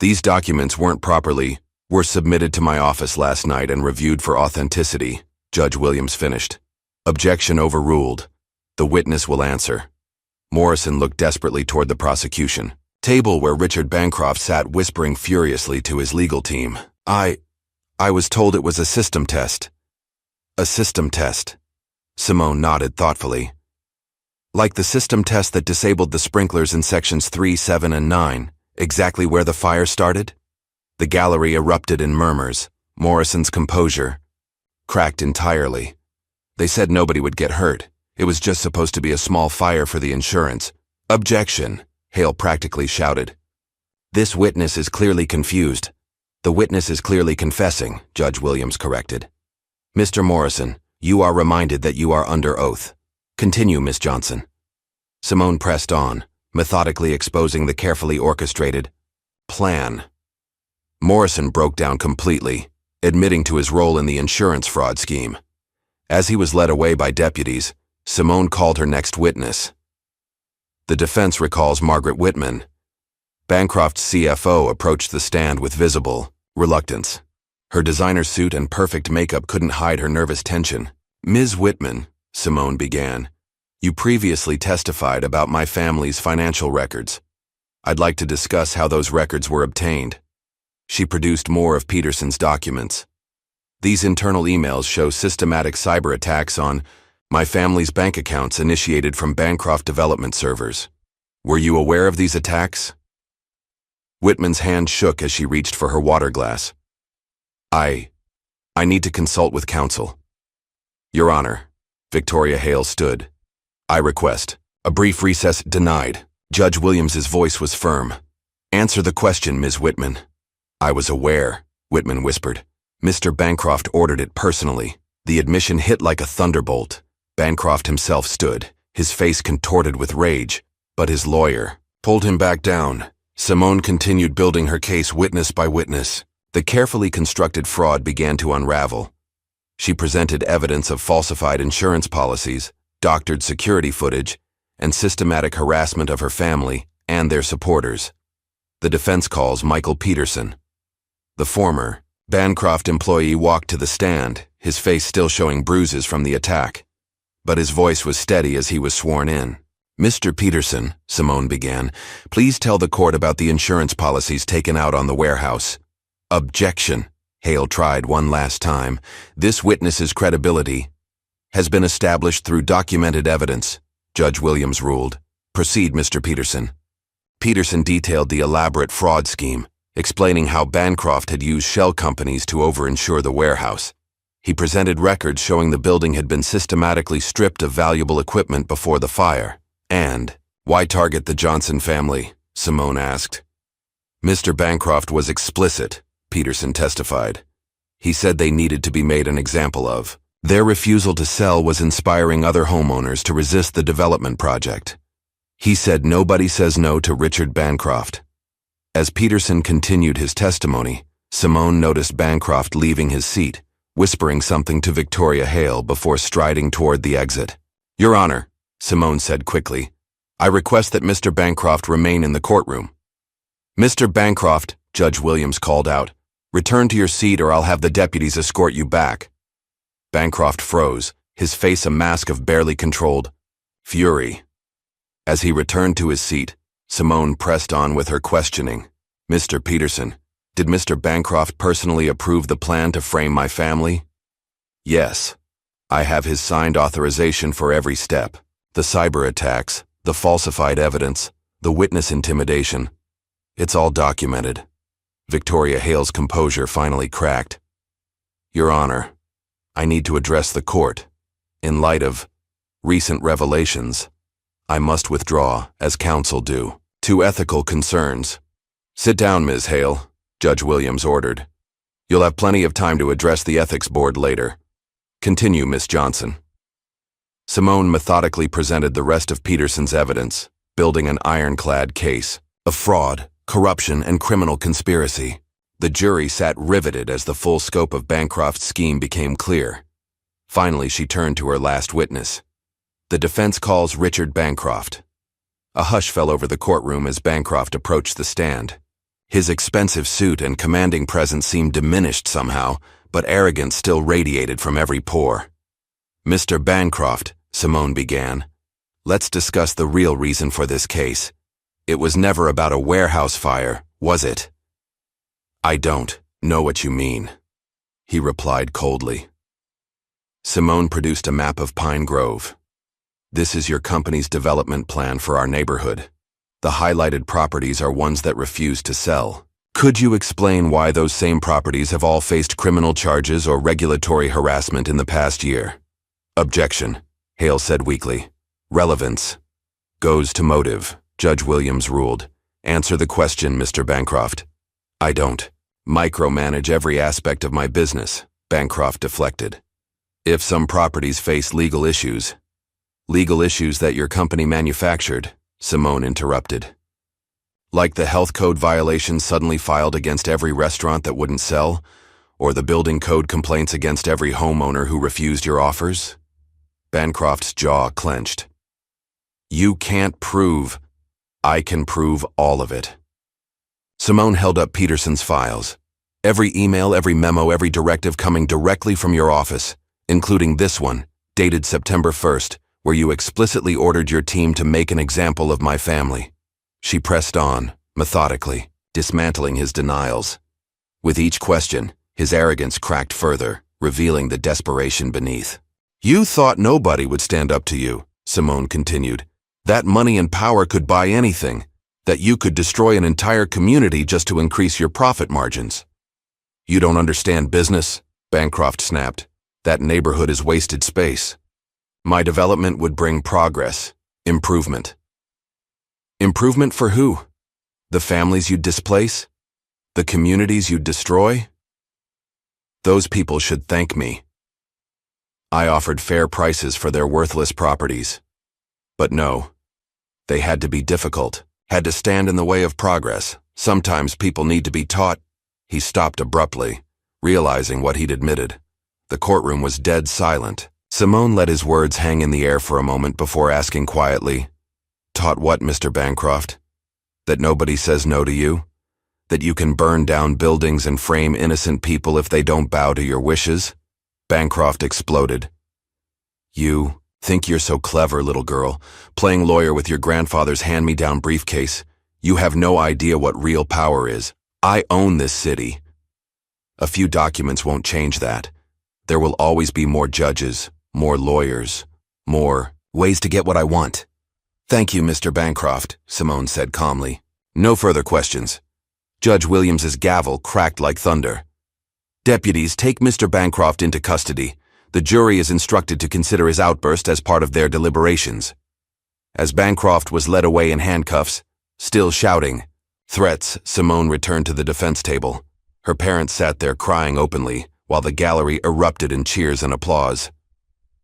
"These documents were submitted to my office last night and reviewed for authenticity," Judge Williams finished. "Objection overruled. The witness will answer." Morrison looked desperately toward the prosecution table where Richard Bancroft sat whispering furiously to his legal team. I was told it was a system test." "A system test?" Simone nodded thoughtfully. "Like the system test that disabled the sprinklers in sections 3, 7, and 9, exactly where the fire started?" The gallery erupted in murmurs. Morrison's composure cracked entirely. "They said nobody would get hurt. It was just supposed to be a small fire for the insurance." "Objection," Hale practically shouted. "This witness is clearly confused." "The witness is clearly confessing," Judge Williams corrected. "Mr. Morrison, you are reminded that you are under oath. Continue, Miss Johnson." Simone pressed on, methodically exposing the carefully orchestrated plan. Morrison broke down completely, admitting to his role in the insurance fraud scheme. As he was led away by deputies, Simone called her next witness. The defense recalls Margaret Whitman. Bancroft's CFO approached the stand with visible reluctance. Her designer suit and perfect makeup couldn't hide her nervous tension. "Ms. Whitman," Simone began, "you previously testified about my family's financial records. I'd like to discuss how those records were obtained." She produced more of Peterson's documents. "These internal emails show systematic cyber attacks on my family's bank accounts initiated from Bancroft development servers. Were you aware of these attacks?" Whitman's hand shook as she reached for her water glass. I need to consult with counsel." "Your Honor." Victoria Hale stood. "I request." A brief recess. Denied. Judge Williams's voice was firm. "Answer the question, Ms. Whitman." "I was aware," Whitman whispered. "Mr. Bancroft ordered it personally." The admission hit like a thunderbolt. Bancroft himself stood, his face contorted with rage, but his lawyer pulled him back down. Simone continued building her case witness by witness. The carefully constructed fraud began to unravel. She presented evidence of falsified insurance policies, doctored security footage, and systematic harassment of her family and their supporters. The defense calls Michael Peterson. The former Bancroft employee walked to the stand, his face still showing bruises from the attack. But his voice was steady as he was sworn in. "Mr. Peterson," Simone began, "please tell the court about the insurance policies taken out on the warehouse." "Objection," Hale tried one last time. "This witness's credibility has been established through documented evidence," Judge Williams ruled. "Proceed, Mr. Peterson." Peterson detailed the elaborate fraud scheme, explaining how Bancroft had used shell companies to overinsure the warehouse. He presented records showing the building had been systematically stripped of valuable equipment before the fire. And, "Why target the Johnson family?" Simone asked. "Mr. Bancroft was explicit," Peterson testified. "He said they needed to be made an example of. Their refusal to sell was inspiring other homeowners to resist the development project. He said nobody says no to Richard Bancroft." As Peterson continued his testimony, Simone noticed Bancroft leaving his seat, whispering something to Victoria Hale before striding toward the exit. "Your Honor," Simone said quickly, "I request that Mr. Bancroft remain in the courtroom." "Mr. Bancroft," Judge Williams called out, "return to your seat or I'll have the deputies escort you back." Bancroft froze, his face a mask of barely controlled fury. As he returned to his seat, Simone pressed on with her questioning. "Mr. Peterson, did Mr. Bancroft personally approve the plan to frame my family?" "Yes. I have his signed authorization for every step. The cyber attacks, the falsified evidence, the witness intimidation. It's all documented." Victoria Hale's composure finally cracked. "Your Honor, I need to address the court. In light of recent revelations, I must withdraw, as counsel do, to ethical concerns." "Sit down, Ms. Hale," Judge Williams ordered. "You'll have plenty of time to address the ethics board later. Continue, Miss Johnson." Simone methodically presented the rest of Peterson's evidence, building an ironclad case of fraud, corruption, and criminal conspiracy. The jury sat riveted as the full scope of Bancroft's scheme became clear. Finally, she turned to her last witness. The defense calls Richard Bancroft. A hush fell over the courtroom as Bancroft approached the stand. His expensive suit and commanding presence seemed diminished somehow, but arrogance still radiated from every pore. "Mr. Bancroft," Simone began, "let's discuss the real reason for this case. It was never about a warehouse fire, was it?" "I don't know what you mean," he replied coldly. Simone produced a map of Pine Grove. "This is your company's development plan for our neighborhood. The highlighted properties are ones that refuse to sell. Could you explain why those same properties have all faced criminal charges or regulatory harassment in the past year?" "Objection," Hale said weakly. "Relevance goes to motive," Judge Williams ruled. "Answer the question, Mr. Bancroft." "I don't micromanage every aspect of my business," Bancroft deflected. "If some properties face legal issues that your company manufactured," Simone interrupted. "Like the health code violations suddenly filed against every restaurant that wouldn't sell, Or the building code complaints against every homeowner who refused your offers? Bancroft's jaw clenched. You can't prove. I can prove all of it. Simone held up Peterson's files. Every email, every memo, every directive coming directly from your office, including this one, dated September 1st, where you explicitly ordered your team to make an example of my family. She pressed on, methodically, dismantling his denials. With each question, his arrogance cracked further, revealing the desperation beneath. You thought nobody would stand up to you, Simone continued. That money and power could buy anything, that you could destroy an entire community just to increase your profit margins. You don't understand business, Bancroft snapped. That neighborhood is wasted space. My development would bring progress, improvement. Improvement for who? The families you'd displace? The communities you'd destroy? Those people should thank me. I offered fair prices for their worthless properties. But no, they had to be difficult, had to stand in the way of progress. Sometimes people need to be taught. He stopped abruptly, realizing what he'd admitted. The courtroom was dead silent. Simone let his words hang in the air for a moment before asking quietly, Taught what, Mr. Bancroft? That nobody says no to you? That you can burn down buildings and frame innocent people if they don't bow to your wishes? Bancroft exploded. You think you're so clever, little girl, playing lawyer with your grandfather's hand-me-down briefcase. You have no idea what real power is. I own this city. A few documents won't change that. There will always be more judges, more lawyers, more ways to get what I want. Thank you, Mr. Bancroft, Simone said calmly. No further questions. Judge Williams's gavel cracked like thunder. Deputies, take Mr. Bancroft into custody. The jury is instructed to consider his outburst as part of their deliberations. As Bancroft was led away in handcuffs, still shouting threats, Simone returned to the defense table. Her parents sat there crying openly, while the gallery erupted in cheers and applause.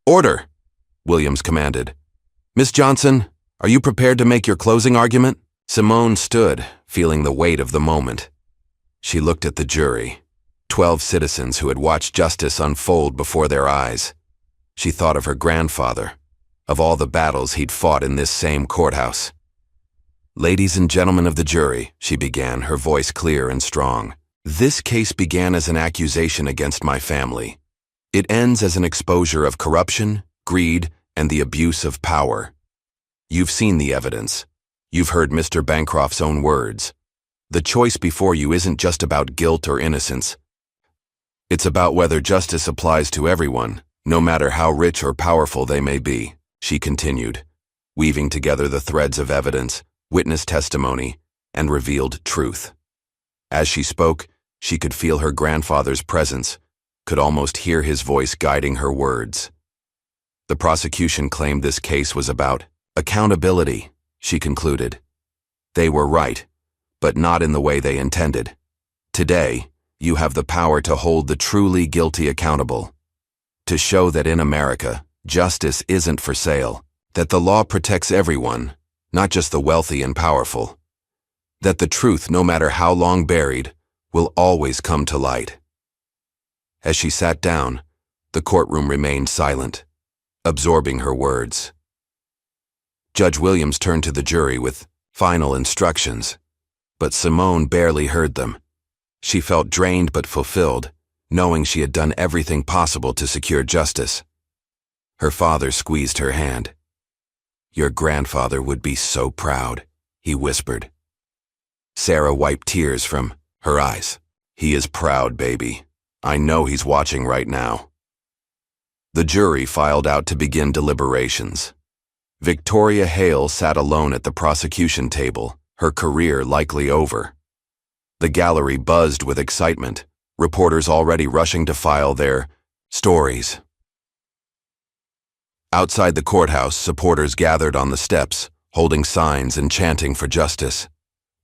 Order, Williams commanded. Miss Johnson, are you prepared to make your closing argument? Simone stood, feeling the weight of the moment. She looked at the jury, 12 citizens who had watched justice unfold before their eyes. She thought of her grandfather, of all the battles he'd fought in this same courthouse. Ladies and gentlemen of the jury, she began, her voice clear and strong. This case began as an accusation against my family. It ends as an exposure of corruption, greed, and the abuse of power. You've seen the evidence. You've heard Mr. Bancroft's own words. The choice before you isn't just about guilt or innocence. It's about whether justice applies to everyone, no matter how rich or powerful they may be, she continued, weaving together the threads of evidence, witness testimony, and revealed truth. As she spoke, she could feel her grandfather's presence, could almost hear his voice guiding her words. The prosecution claimed this case was about accountability, she concluded. They were right, but not in the way they intended. Today, you have the power to hold the truly guilty accountable, to show that in America, justice isn't for sale, that the law protects everyone, not just the wealthy and powerful, that the truth, no matter how long buried, will always come to light. As she sat down, the courtroom remained silent, absorbing her words. Judge Williams turned to the jury with final instructions, but Simone barely heard them. She felt drained but fulfilled, knowing she had done everything possible to secure justice. Her father squeezed her hand. Your grandfather would be so proud, he whispered. Sarah wiped tears from her eyes. He is proud, baby. I know he's watching right now. The jury filed out to begin deliberations. Victoria Hale sat alone at the prosecution table, her career likely over. The gallery buzzed with excitement, reporters already rushing to file their stories. Outside the courthouse, supporters gathered on the steps, holding signs and chanting for justice.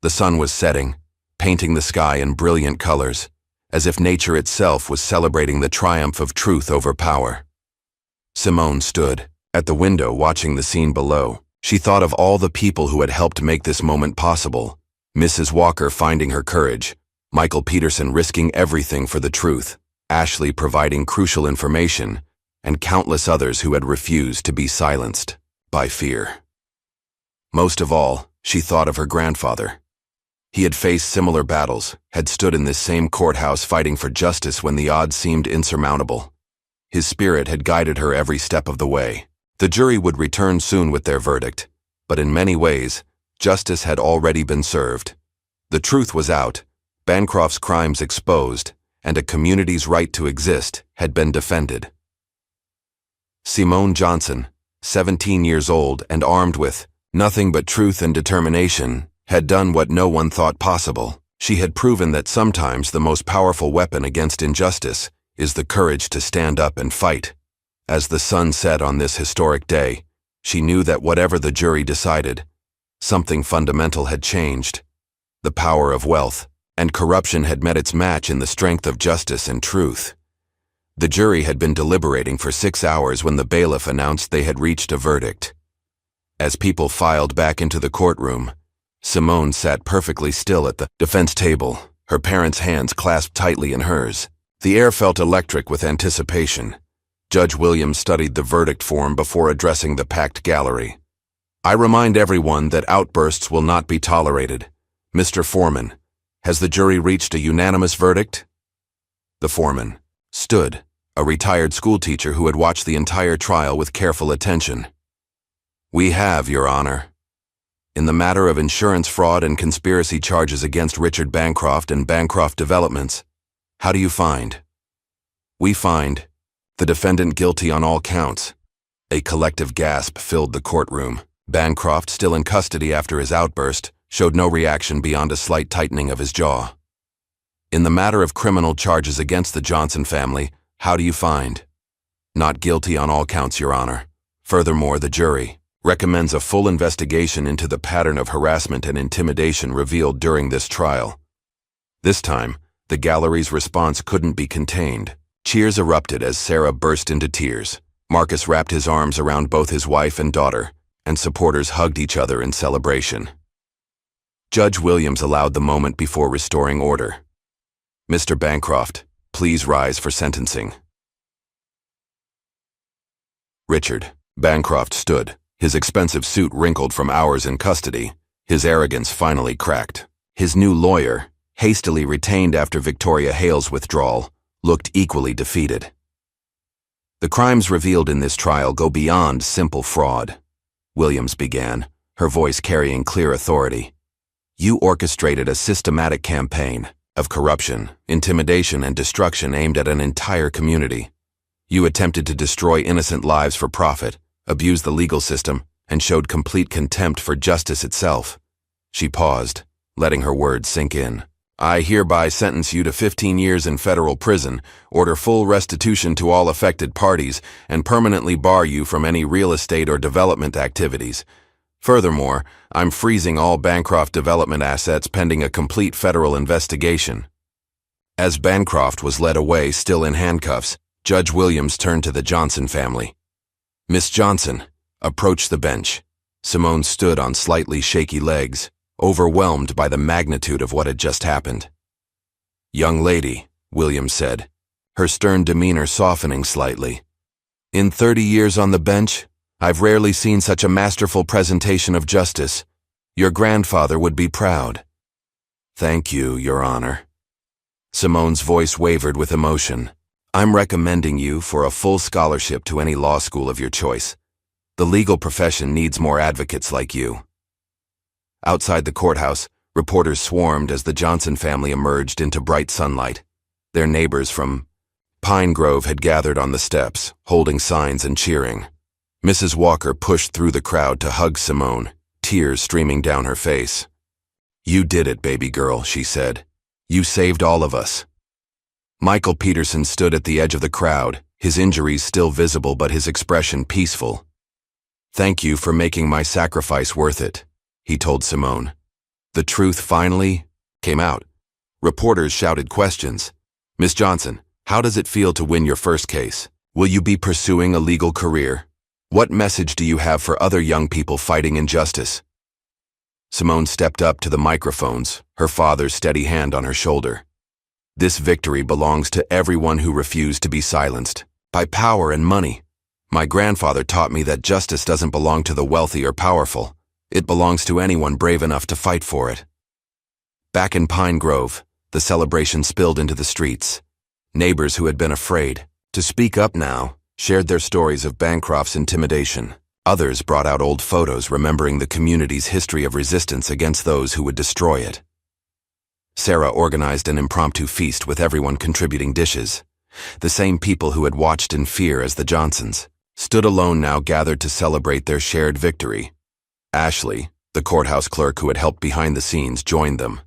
The sun was setting, painting the sky in brilliant colors, as if nature itself was celebrating the triumph of truth over power. Simone stood at the window watching the scene below. She thought of all the people who had helped make this moment possible. Mrs. Walker finding her courage, Michael Peterson risking everything for the truth, Ashley providing crucial information, and countless others who had refused to be silenced by fear. Most of all, she thought of her grandfather. He had faced similar battles, had stood in this same courthouse fighting for justice when the odds seemed insurmountable. His spirit had guided her every step of the way. The jury would return soon with their verdict, but in many ways, justice had already been served. The truth was out, Bancroft's crimes exposed, and a community's right to exist had been defended. Simone Johnson, 17 years old and armed with nothing but truth and determination, had done what no one thought possible. She had proven that sometimes the most powerful weapon against injustice is the courage to stand up and fight. As the sun set on this historic day, she knew that whatever the jury decided, something fundamental had changed. The power of wealth and corruption had met its match in the strength of justice and truth. The jury had been deliberating for 6 hours when the bailiff announced they had reached a verdict. As people filed back into the courtroom, Simone sat perfectly still at the defense table, her parents' hands clasped tightly in hers. The air felt electric with anticipation. Judge Williams studied the verdict form before addressing the packed gallery. "I remind everyone that outbursts will not be tolerated. Mr. Foreman, has the jury reached a unanimous verdict?" The foreman stood, a retired schoolteacher who had watched the entire trial with careful attention. "We have, Your Honor. In the matter of insurance fraud and conspiracy charges against Richard Bancroft and Bancroft Developments, how do you find?" "We find the defendant guilty on all counts." A collective gasp filled the courtroom. Bancroft, still in custody after his outburst, showed no reaction beyond a slight tightening of his jaw. "In the matter of criminal charges against the Johnson family, how do you find?" "Not guilty on all counts, Your Honor. Furthermore, the jury recommends a full investigation into the pattern of harassment and intimidation revealed during this trial." This time, the gallery's response couldn't be contained. Cheers erupted as Sarah burst into tears. Marcus wrapped his arms around both his wife and daughter, and supporters hugged each other in celebration. Judge Williams allowed the moment before restoring order. "Mr. Bancroft, please rise for sentencing." Richard Bancroft stood, his expensive suit wrinkled from hours in custody, his arrogance finally cracked. His new lawyer, hastily retained after Victoria Hale's withdrawal, looked equally defeated. "The crimes revealed in this trial go beyond simple fraud," Williams began, her voice carrying clear authority. "You orchestrated a systematic campaign of corruption, intimidation, and destruction aimed at an entire community. You attempted to destroy innocent lives for profit, abused the legal system, and showed complete contempt for justice itself." She paused, letting her words sink in. "I hereby sentence you to 15 years in federal prison, order full restitution to all affected parties, and permanently bar you from any real estate or development activities. Furthermore, I'm freezing all Bancroft development assets pending a complete federal investigation." As Bancroft was led away, still in handcuffs, Judge Williams turned to the Johnson family. "Miss Johnson, approach the bench." Simone stood on slightly shaky legs, overwhelmed by the magnitude of what had just happened. "Young lady," Williams said, her stern demeanor softening slightly. "In 30 years on the bench, I've rarely seen such a masterful presentation of justice. Your grandfather would be proud." "Thank you, Your Honor." Simone's voice wavered with emotion. "I'm recommending you for a full scholarship to any law school of your choice. The legal profession needs more advocates like you." Outside the courthouse, reporters swarmed as the Johnson family emerged into bright sunlight. Their neighbors from Pine Grove had gathered on the steps, holding signs and cheering. Mrs. Walker pushed through the crowd to hug Simone, tears streaming down her face. "You did it, baby girl," she said. "You saved all of us." Michael Peterson stood at the edge of the crowd, his injuries still visible but his expression peaceful. "Thank you for making my sacrifice worth it," he told Simone. The truth finally came out. Reporters shouted questions. "Miss Johnson, how does it feel to win your first case? Will you be pursuing a legal career? What message do you have for other young people fighting injustice?" Simone stepped up to the microphones, her father's steady hand on her shoulder. This victory belongs to everyone who refused to be silenced by power and money. My grandfather taught me that justice doesn't belong to the wealthy or powerful. It belongs to anyone brave enough to fight for it. Back in Pine Grove, the celebration spilled into the streets. Neighbors who had been afraid to speak up now shared their stories of Bancroft's intimidation. Others brought out old photos remembering the community's history of resistance against those who would destroy it. Sarah organized an impromptu feast with everyone contributing dishes. The same people who had watched in fear as the Johnsons stood alone now gathered to celebrate their shared victory. Ashley, the courthouse clerk who had helped behind the scenes, joined them.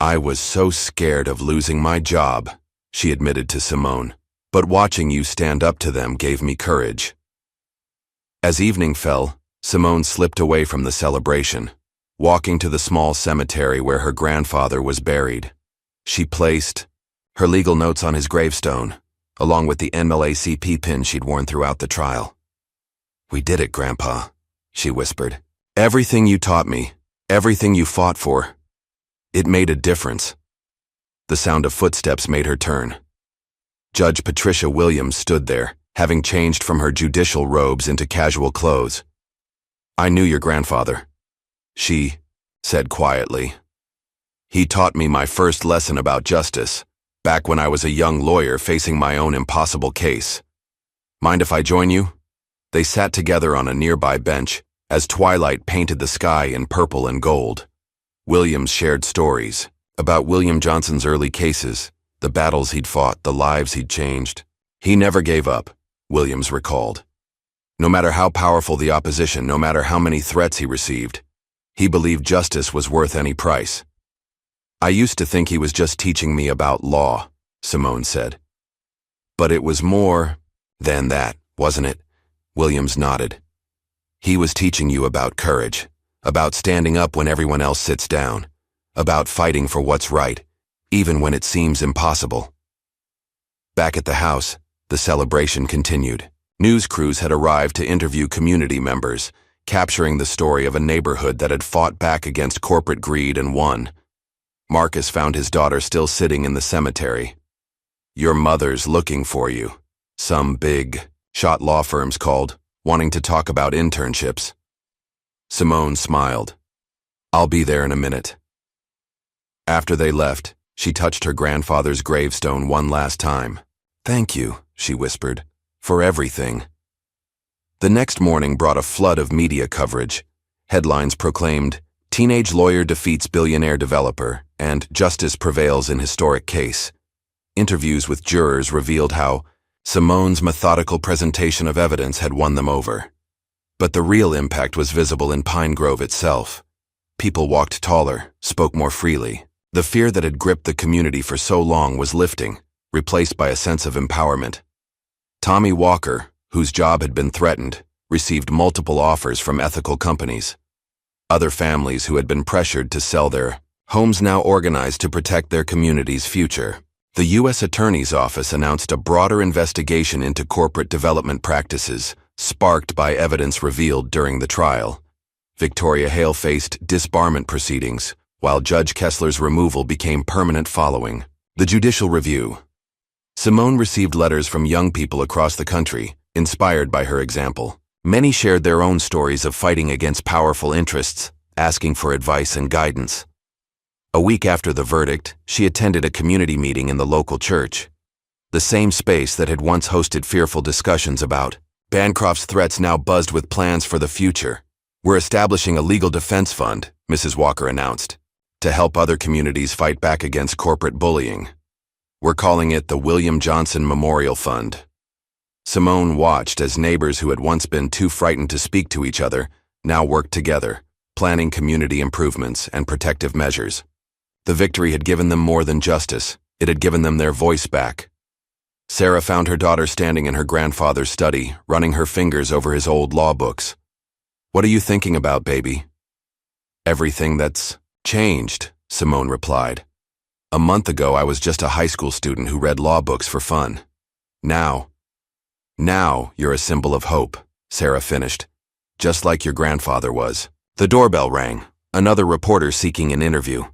"I was so scared of losing my job," she admitted to Simone, "but watching you stand up to them gave me courage." As evening fell, Simone slipped away from the celebration, walking to the small cemetery where her grandfather was buried. She placed her legal notes on his gravestone, along with the NAACP pin she'd worn throughout the trial. "We did it, Grandpa," she whispered. "Everything you taught me, everything you fought for, it made a difference." The sound of footsteps made her turn. Judge Patricia Williams stood there, having changed from her judicial robes into casual clothes. "I knew your grandfather," she said quietly. "He taught me my first lesson about justice, back when I was a young lawyer facing my own impossible case. Mind if I join you?" They sat together on a nearby bench as twilight painted the sky in purple and gold. Williams shared stories about William Johnson's early cases, the battles he'd fought, the lives he'd changed. "He never gave up," Williams recalled. "No matter how powerful the opposition, no matter how many threats he received, he believed justice was worth any price." "I used to think he was just teaching me about law," Simone said. "But it was more than that, wasn't it?" Williams nodded. "He was teaching you about courage, about standing up when everyone else sits down, about fighting for what's right, even when it seems impossible." Back at the house, the celebration continued. News crews had arrived to interview community members, capturing the story of a neighborhood that had fought back against corporate greed and won. Marcus found his daughter still sitting in the cemetery. "Your mother's looking for you," some big shot law firms called, wanting to talk about internships. Simone smiled. "I'll be there in a minute." After they left, she touched her grandfather's gravestone one last time. "Thank you," she whispered, "for everything." The next morning brought a flood of media coverage. Headlines proclaimed, "Teenage lawyer defeats billionaire developer," and "Justice prevails in historic case." Interviews with jurors revealed how Simone's methodical presentation of evidence had won them over. But the real impact was visible in Pine Grove itself. People walked taller, spoke more freely. The fear that had gripped the community for so long was lifting, replaced by a sense of empowerment. Tommy Walker, whose job had been threatened, received multiple offers from ethical companies. Other families who had been pressured to sell their homes now organized to protect their community's future. The U.S. Attorney's Office announced a broader investigation into corporate development practices, sparked by evidence revealed during the trial. Victoria Hale faced disbarment proceedings, while Judge Kessler's removal became permanent following the judicial review. Simone received letters from young people across the country, inspired by her example. Many shared their own stories of fighting against powerful interests, asking for advice and guidance. A week after the verdict, she attended a community meeting in the local church. The same space that had once hosted fearful discussions about Bancroft's threats now buzzed with plans for the future. "We're establishing a legal defense fund," Mrs. Walker announced, "to help other communities fight back against corporate bullying. We're calling it the William Johnson Memorial Fund." Simone watched as neighbors who had once been too frightened to speak to each other now worked together, planning community improvements and protective measures. The victory had given them more than justice. It had given them their voice back. Sarah found her daughter standing in her grandfather's study, running her fingers over his old law books. "What are you thinking about, baby?" "Everything that's changed," Simone replied. "A month ago I was just a high school student who read law books for fun. Now you're a symbol of hope," Sarah finished, "just like your grandfather was." The doorbell rang, another reporter seeking an interview.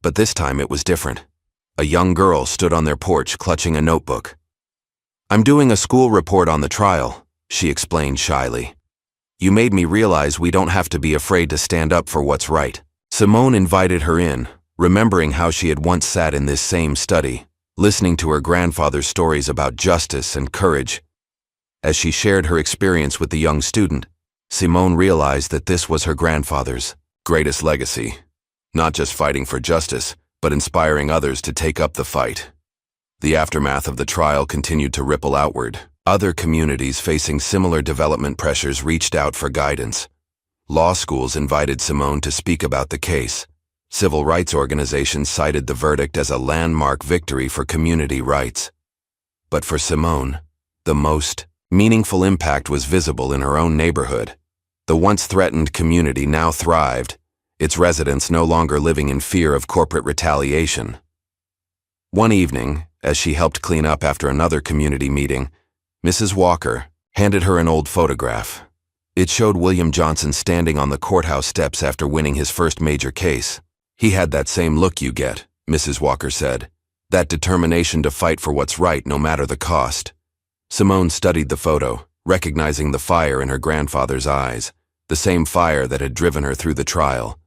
But this time it was different. A young girl stood on their porch clutching a notebook. "I'm doing a school report on the trial," she explained shyly. "You made me realize we don't have to be afraid to stand up for what's right." Simone invited her in, remembering how she had once sat in this same study, listening to her grandfather's stories about justice and courage. As she shared her experience with the young student, Simone realized that this was her grandfather's greatest legacy, not just fighting for justice, but inspiring others to take up the fight. The aftermath of the trial continued to ripple outward. Other communities facing similar development pressures reached out for guidance. Law schools invited Simone to speak about the case. Civil rights organizations cited the verdict as a landmark victory for community rights. But for Simone, the most meaningful impact was visible in her own neighborhood. The once threatened community now thrived, its residents no longer living in fear of corporate retaliation. One evening, as she helped clean up after another community meeting, Mrs. Walker handed her an old photograph. It showed William Johnson standing on the courthouse steps after winning his first major case. "He had that same look you get," Mrs. Walker said. "That determination to fight for what's right no matter the cost." Simone studied the photo, recognizing the fire in her grandfather's eyes, the same fire that had driven her through the trial,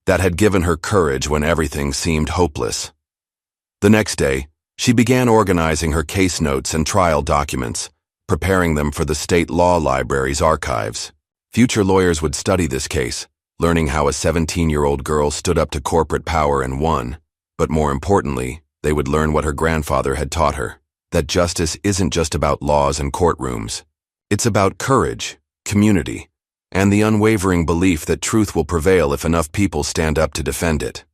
that had given her courage when everything seemed hopeless. The next day, she began organizing her case notes and trial documents, preparing them for the state law library's archives. Future lawyers would study this case, learning how a 17-year-old girl stood up to corporate power and won. But more importantly, they would learn what her grandfather had taught her, that justice isn't just about laws and courtrooms. It's about courage, community, and the unwavering belief that truth will prevail if enough people stand up to defend it.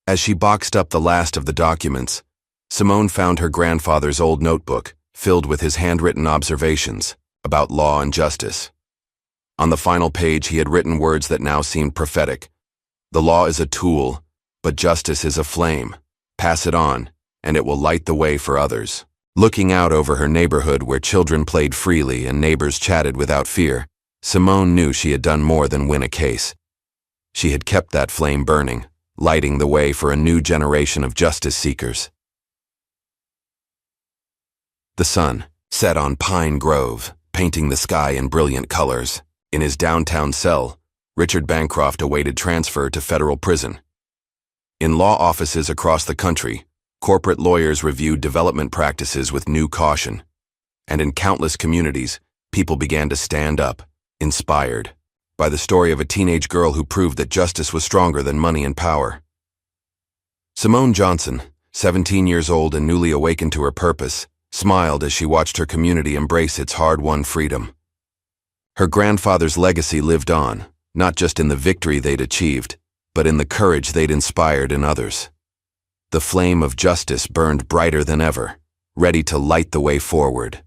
As she boxed up the last of the documents, Simone found her grandfather's old notebook, filled with his handwritten observations about law and justice. On the final page, he had written words that now seemed prophetic. "The law is a tool, but justice is a flame. Pass it on, and it will light the way for others." Looking out over her neighborhood where children played freely and neighbors chatted without fear, Simone knew she had done more than win a case. She had kept that flame burning, lighting the way for a new generation of justice seekers. The sun set on Pine Grove, painting the sky in brilliant colors. In his downtown cell, Richard Bancroft awaited transfer to federal prison. In law offices across the country, corporate lawyers reviewed development practices with new caution. And in countless communities, people began to stand up, inspired by the story of a teenage girl who proved that justice was stronger than money and power. Simone Johnson, 17 years old and newly awakened to her purpose, smiled as she watched her community embrace its hard-won freedom. Her grandfather's legacy lived on, not just in the victory they'd achieved, but in the courage they'd inspired in others. The flame of justice burned brighter than ever, ready to light the way forward.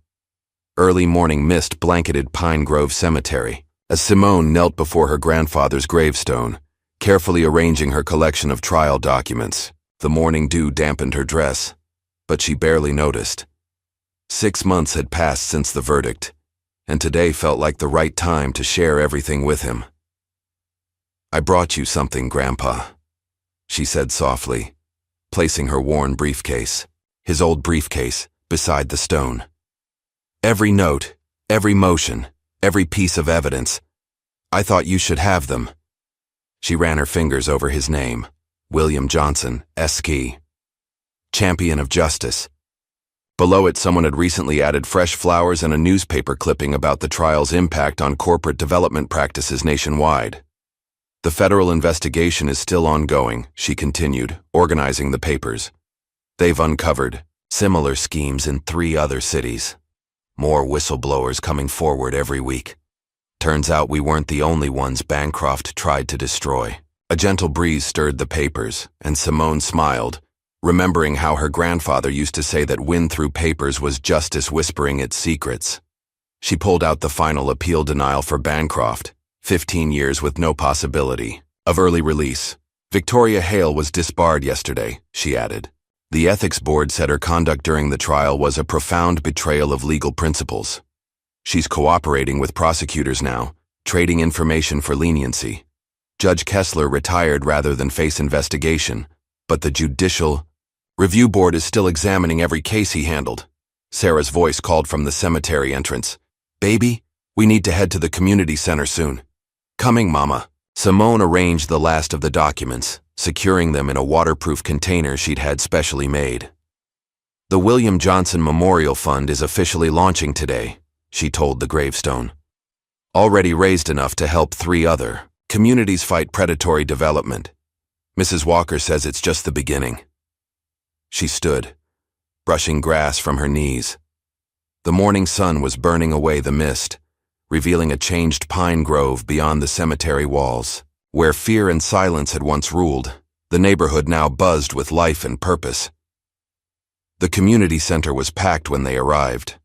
Early morning mist blanketed Pine Grove Cemetery as Simone knelt before her grandfather's gravestone, carefully arranging her collection of trial documents. The morning dew dampened her dress, but she barely noticed. 6 months had passed since the verdict, and today felt like the right time to share everything with him. "I brought you something, Grandpa," she said softly, placing her worn briefcase, his old briefcase, beside the stone. "Every note, every motion, every piece of evidence. I thought you should have them." She ran her fingers over his name, William Johnson, Disgui, champion of justice. Below it, someone had recently added fresh flowers and a newspaper clipping about the trial's impact on corporate development practices nationwide. "The federal investigation is still ongoing," she continued, organizing the papers. "They've uncovered similar schemes in 3 other cities. More whistleblowers coming forward every week. Turns out we weren't the only ones Bancroft tried to destroy." A gentle breeze stirred the papers, and Simone smiled, remembering how her grandfather used to say that win through papers was justice whispering its secrets. She pulled out the final appeal denial for Bancroft, 15 years with no possibility of early release. "Victoria Hale was disbarred yesterday," she added. "The ethics board said her conduct during the trial was a profound betrayal of legal principles. She's cooperating with prosecutors now, trading information for leniency. Judge Kessler retired rather than face investigation, but the Judicial Review Board is still examining every case he handled. Sarah's voice called from the cemetery entrance. Baby, we need to head to the community center soon. Coming, Mama. Simone arranged the last of the documents, securing them in a waterproof container she'd had specially made. The William Johnson Memorial Fund is officially launching today, she told the gravestone. Already raised enough to help 3 other communities fight predatory development. Mrs. Walker says it's just the beginning. She stood, brushing grass from her knees. The morning sun was burning away the mist, revealing a changed pine grove beyond the cemetery walls. Where fear and silence had once ruled, the neighborhood now buzzed with life and purpose. The community center was packed when they arrived.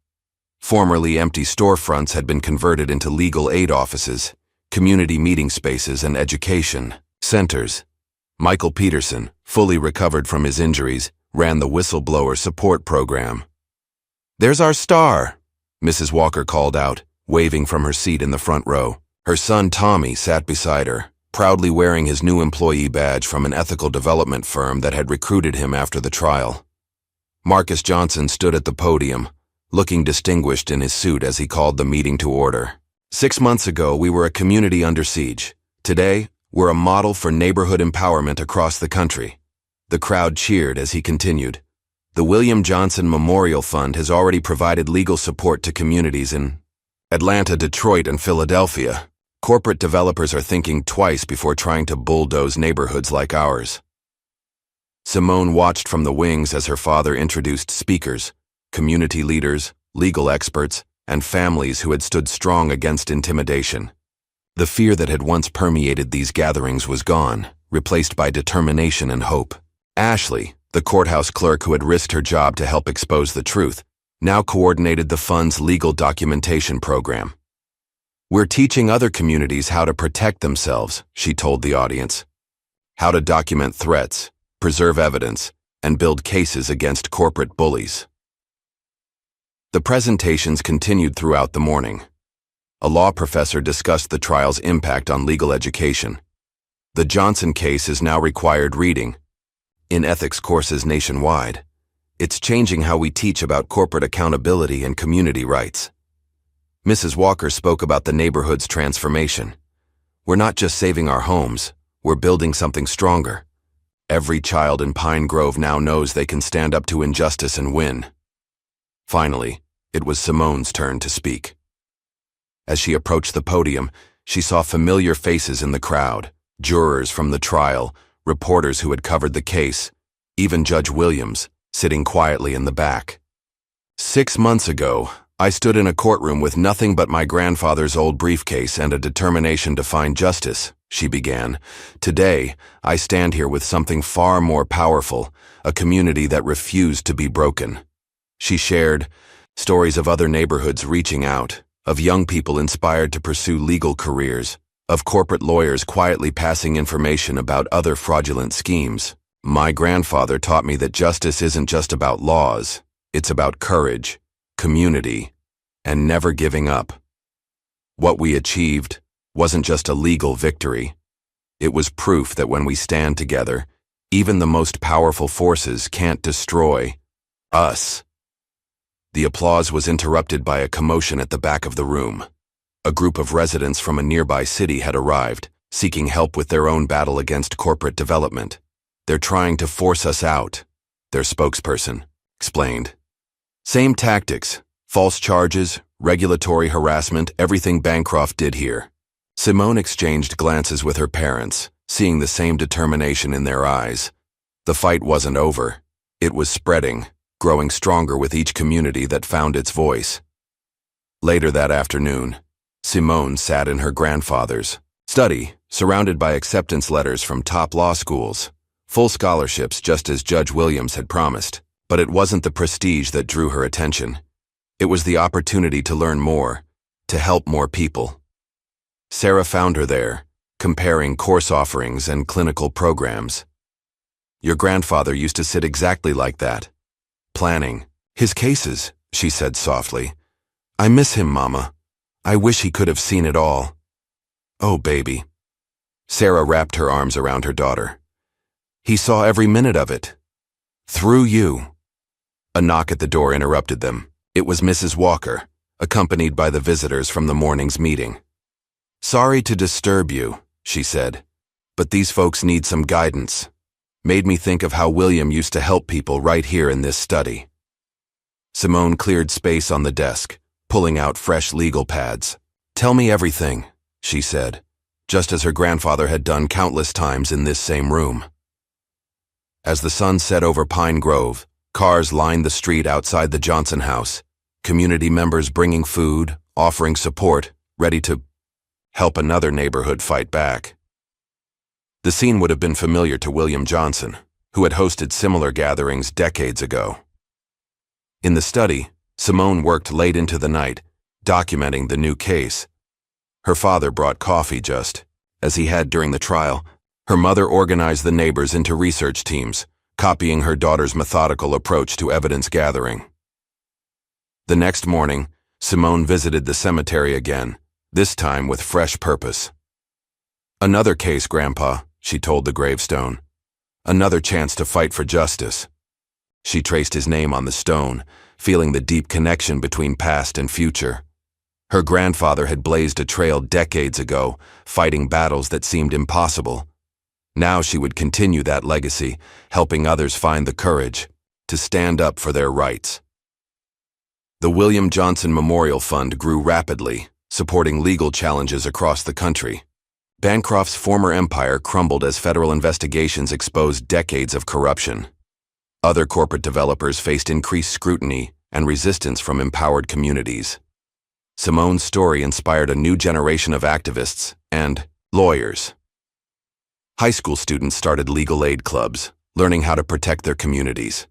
Formerly empty storefronts had been converted into legal aid offices, community meeting spaces, and education centers. Michael Peterson, fully recovered from his injuries, ran the whistleblower support program. There's our star, Mrs. Walker called out, waving from her seat in the front row. Her son Tommy sat beside her, proudly wearing his new employee badge from an ethical development firm that had recruited him after the trial. Marcus Johnson stood at the podium, looking distinguished in his suit as he called the meeting to order. 6 months ago, we were a community under siege. Today, we're a model for neighborhood empowerment across the country. The crowd cheered as he continued. The William Johnson Memorial Fund has already provided legal support to communities in Atlanta, Detroit, and Philadelphia. Corporate developers are thinking twice before trying to bulldoze neighborhoods like ours. Simone watched from the wings as her father introduced speakers, community leaders, legal experts, and families who had stood strong against intimidation. The fear that had once permeated these gatherings was gone, replaced by determination and hope. Ashley, the courthouse clerk who had risked her job to help expose the truth, now coordinated the fund's legal documentation program. We're teaching other communities how to protect themselves, she told the audience. How to document threats, preserve evidence, and build cases against corporate bullies. The presentations continued throughout the morning. A law professor discussed the trial's impact on legal education. The Johnson case is now required reading in ethics courses nationwide. It's changing how we teach about corporate accountability and community rights. Mrs. Walker spoke about the neighborhood's transformation. We're not just saving our homes, we're building something stronger. Every child in Pine Grove now knows they can stand up to injustice and win. Finally, it was Simone's turn to speak. As she approached the podium, she saw familiar faces in the crowd, jurors from the trial, reporters who had covered the case, even Judge Williams, sitting quietly in the back. 6 months ago, I stood in a courtroom with nothing but my grandfather's old briefcase and a determination to find justice, she began. Today, I stand here with something far more powerful, a community that refused to be broken. She shared stories of other neighborhoods reaching out, of young people inspired to pursue legal careers, of corporate lawyers quietly passing information about other fraudulent schemes. My grandfather taught me that justice isn't just about laws, it's about courage, community, and never giving up. What we achieved wasn't just a legal victory. It was proof that when we stand together, even the most powerful forces can't destroy us. The applause was interrupted by a commotion at the back of the room. A group of residents from a nearby city had arrived, seeking help with their own battle against corporate development. They're trying to force us out, their spokesperson explained. Same tactics, false charges, regulatory harassment, everything Bancroft did here. Simone exchanged glances with her parents, seeing the same determination in their eyes. The fight wasn't over. It was spreading, growing stronger with each community that found its voice. Later that afternoon, Simone sat in her grandfather's study, surrounded by acceptance letters from top law schools, full scholarships just as Judge Williams had promised. But it wasn't the prestige that drew her attention. It was the opportunity to learn more, to help more people. Sarah found her there, comparing course offerings and clinical programs. Your grandfather used to sit exactly like that, planning his cases, she said softly. I miss him, Mama. I wish he could have seen it all. Oh, baby. Sarah wrapped her arms around her daughter. He saw every minute of it. Through you. A knock at the door interrupted them. It was Mrs. Walker, accompanied by the visitors from the morning's meeting. Sorry to disturb you, she said, but these folks need some guidance. Made me think of how William used to help people right here in this study. Simone cleared space on the desk, pulling out fresh legal pads. Tell me everything, she said, just as her grandfather had done countless times in this same room. As the sun set over Pine Grove, cars lined the street outside the Johnson house, community members bringing food, offering support, ready to help another neighborhood fight back. The scene would have been familiar to William Johnson, who had hosted similar gatherings decades ago. In the study, Simone worked late into the night, documenting the new case. Her father brought coffee just as he had during the trial. Her mother organized the neighbors into research teams, copying her daughter's methodical approach to evidence gathering. The next morning, Simone visited the cemetery again, this time with fresh purpose. Another case, Grandpa, she told the gravestone. Another chance to fight for justice. She traced his name on the stone, feeling the deep connection between past and future. Her grandfather had blazed a trail decades ago, fighting battles that seemed impossible. Now she would continue that legacy, helping others find the courage to stand up for their rights. The William Johnson Memorial Fund grew rapidly, supporting legal challenges across the country. Bancroft's former empire crumbled as federal investigations exposed decades of corruption. Other corporate developers faced increased scrutiny and resistance from empowered communities. Simone's story inspired a new generation of activists and lawyers. High school students started legal aid clubs, learning how to protect their communities.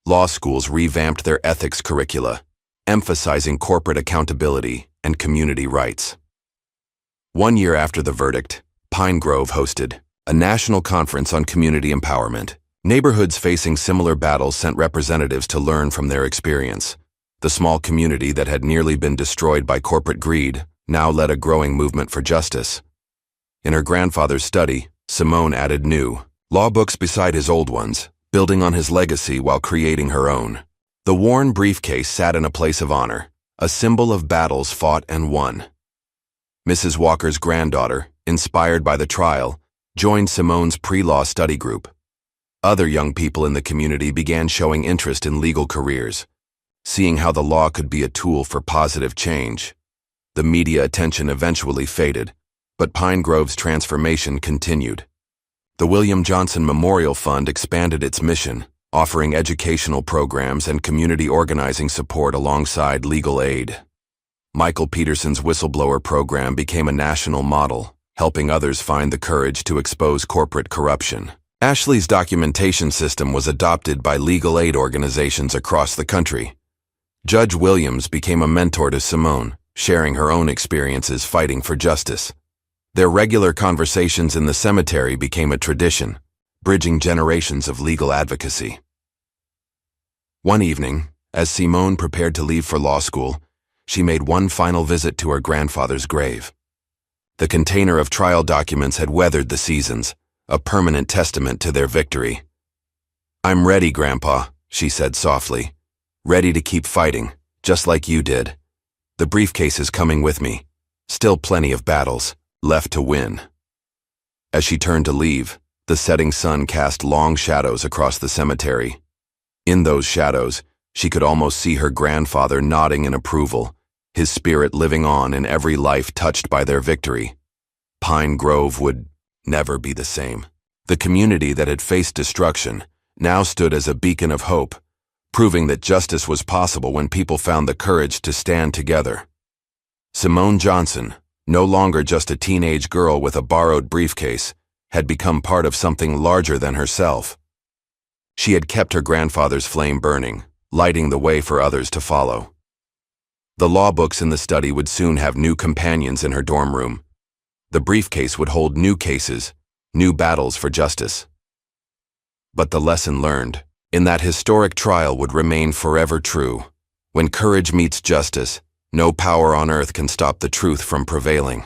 Law schools revamped their ethics curricula, emphasizing corporate accountability and community rights. 1 year after the verdict, Pine Grove hosted a national conference on community empowerment. Neighborhoods facing similar battles sent representatives to learn from their experience. The small community that had nearly been destroyed by corporate greed now led a growing movement for justice. In her grandfather's study, Simone added new law books beside his old ones, building on his legacy while creating her own. The worn briefcase sat in a place of honor, a symbol of battles fought and won. Mrs. Walker's granddaughter, inspired by the trial, joined Simone's pre-law study group. Other young people in the community began showing interest in legal careers, seeing how the law could be a tool for positive change. The media attention eventually faded, but Pine Grove's transformation continued. The William Johnson Memorial Fund expanded its mission, offering educational programs and community organizing support alongside legal aid. Michael Peterson's whistleblower program became a national model, helping others find the courage to expose corporate corruption. Ashley's documentation system was adopted by legal aid organizations across the country. Judge Williams became a mentor to Simone, sharing her own experiences fighting for justice. Their regular conversations in the cemetery became a tradition, bridging generations of legal advocacy. One evening, as Simone prepared to leave for law school, she made one final visit to her grandfather's grave. The container of trial documents had weathered the seasons, a permanent testament to their victory. "I'm ready, Grandpa," she said softly. "Ready to keep fighting, just like you did. The briefcase is coming with me. Still plenty of battles left to win." As she turned to leave, the setting sun cast long shadows across the cemetery. In those shadows, she could almost see her grandfather nodding in approval, his spirit living on in every life touched by their victory. Pine Grove would never be the same. The community that had faced destruction now stood as a beacon of hope, proving that justice was possible when people found the courage to stand together. Simone Johnson, no longer just a teenage girl with a borrowed briefcase, had become part of something larger than herself. She had kept her grandfather's flame burning, lighting the way for others to follow. The law books in the study would soon have new companions in her dorm room. The briefcase would hold new cases, new battles for justice. But the lesson learned in that historic trial would remain forever true. When courage meets justice, no power on earth can stop the truth from prevailing.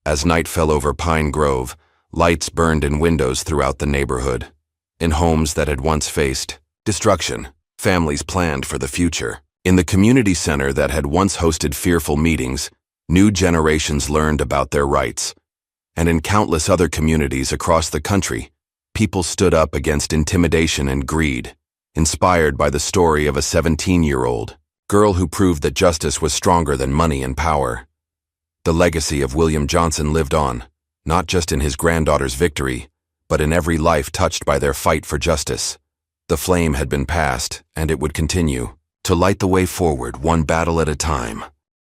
As night fell over Pine Grove, lights burned in windows throughout the neighborhood. In homes that had once faced destruction, families planned for the future. In the community center that had once hosted fearful meetings, new generations learned about their rights. And in countless other communities across the country, people stood up against intimidation and greed, inspired by the story of a 17-year-old girl who proved that justice was stronger than money and power. The legacy of William Johnson lived on, not just in his granddaughter's victory, but in every life touched by their fight for justice. The flame had been passed, and it would continue to light the way forward, one battle at a time.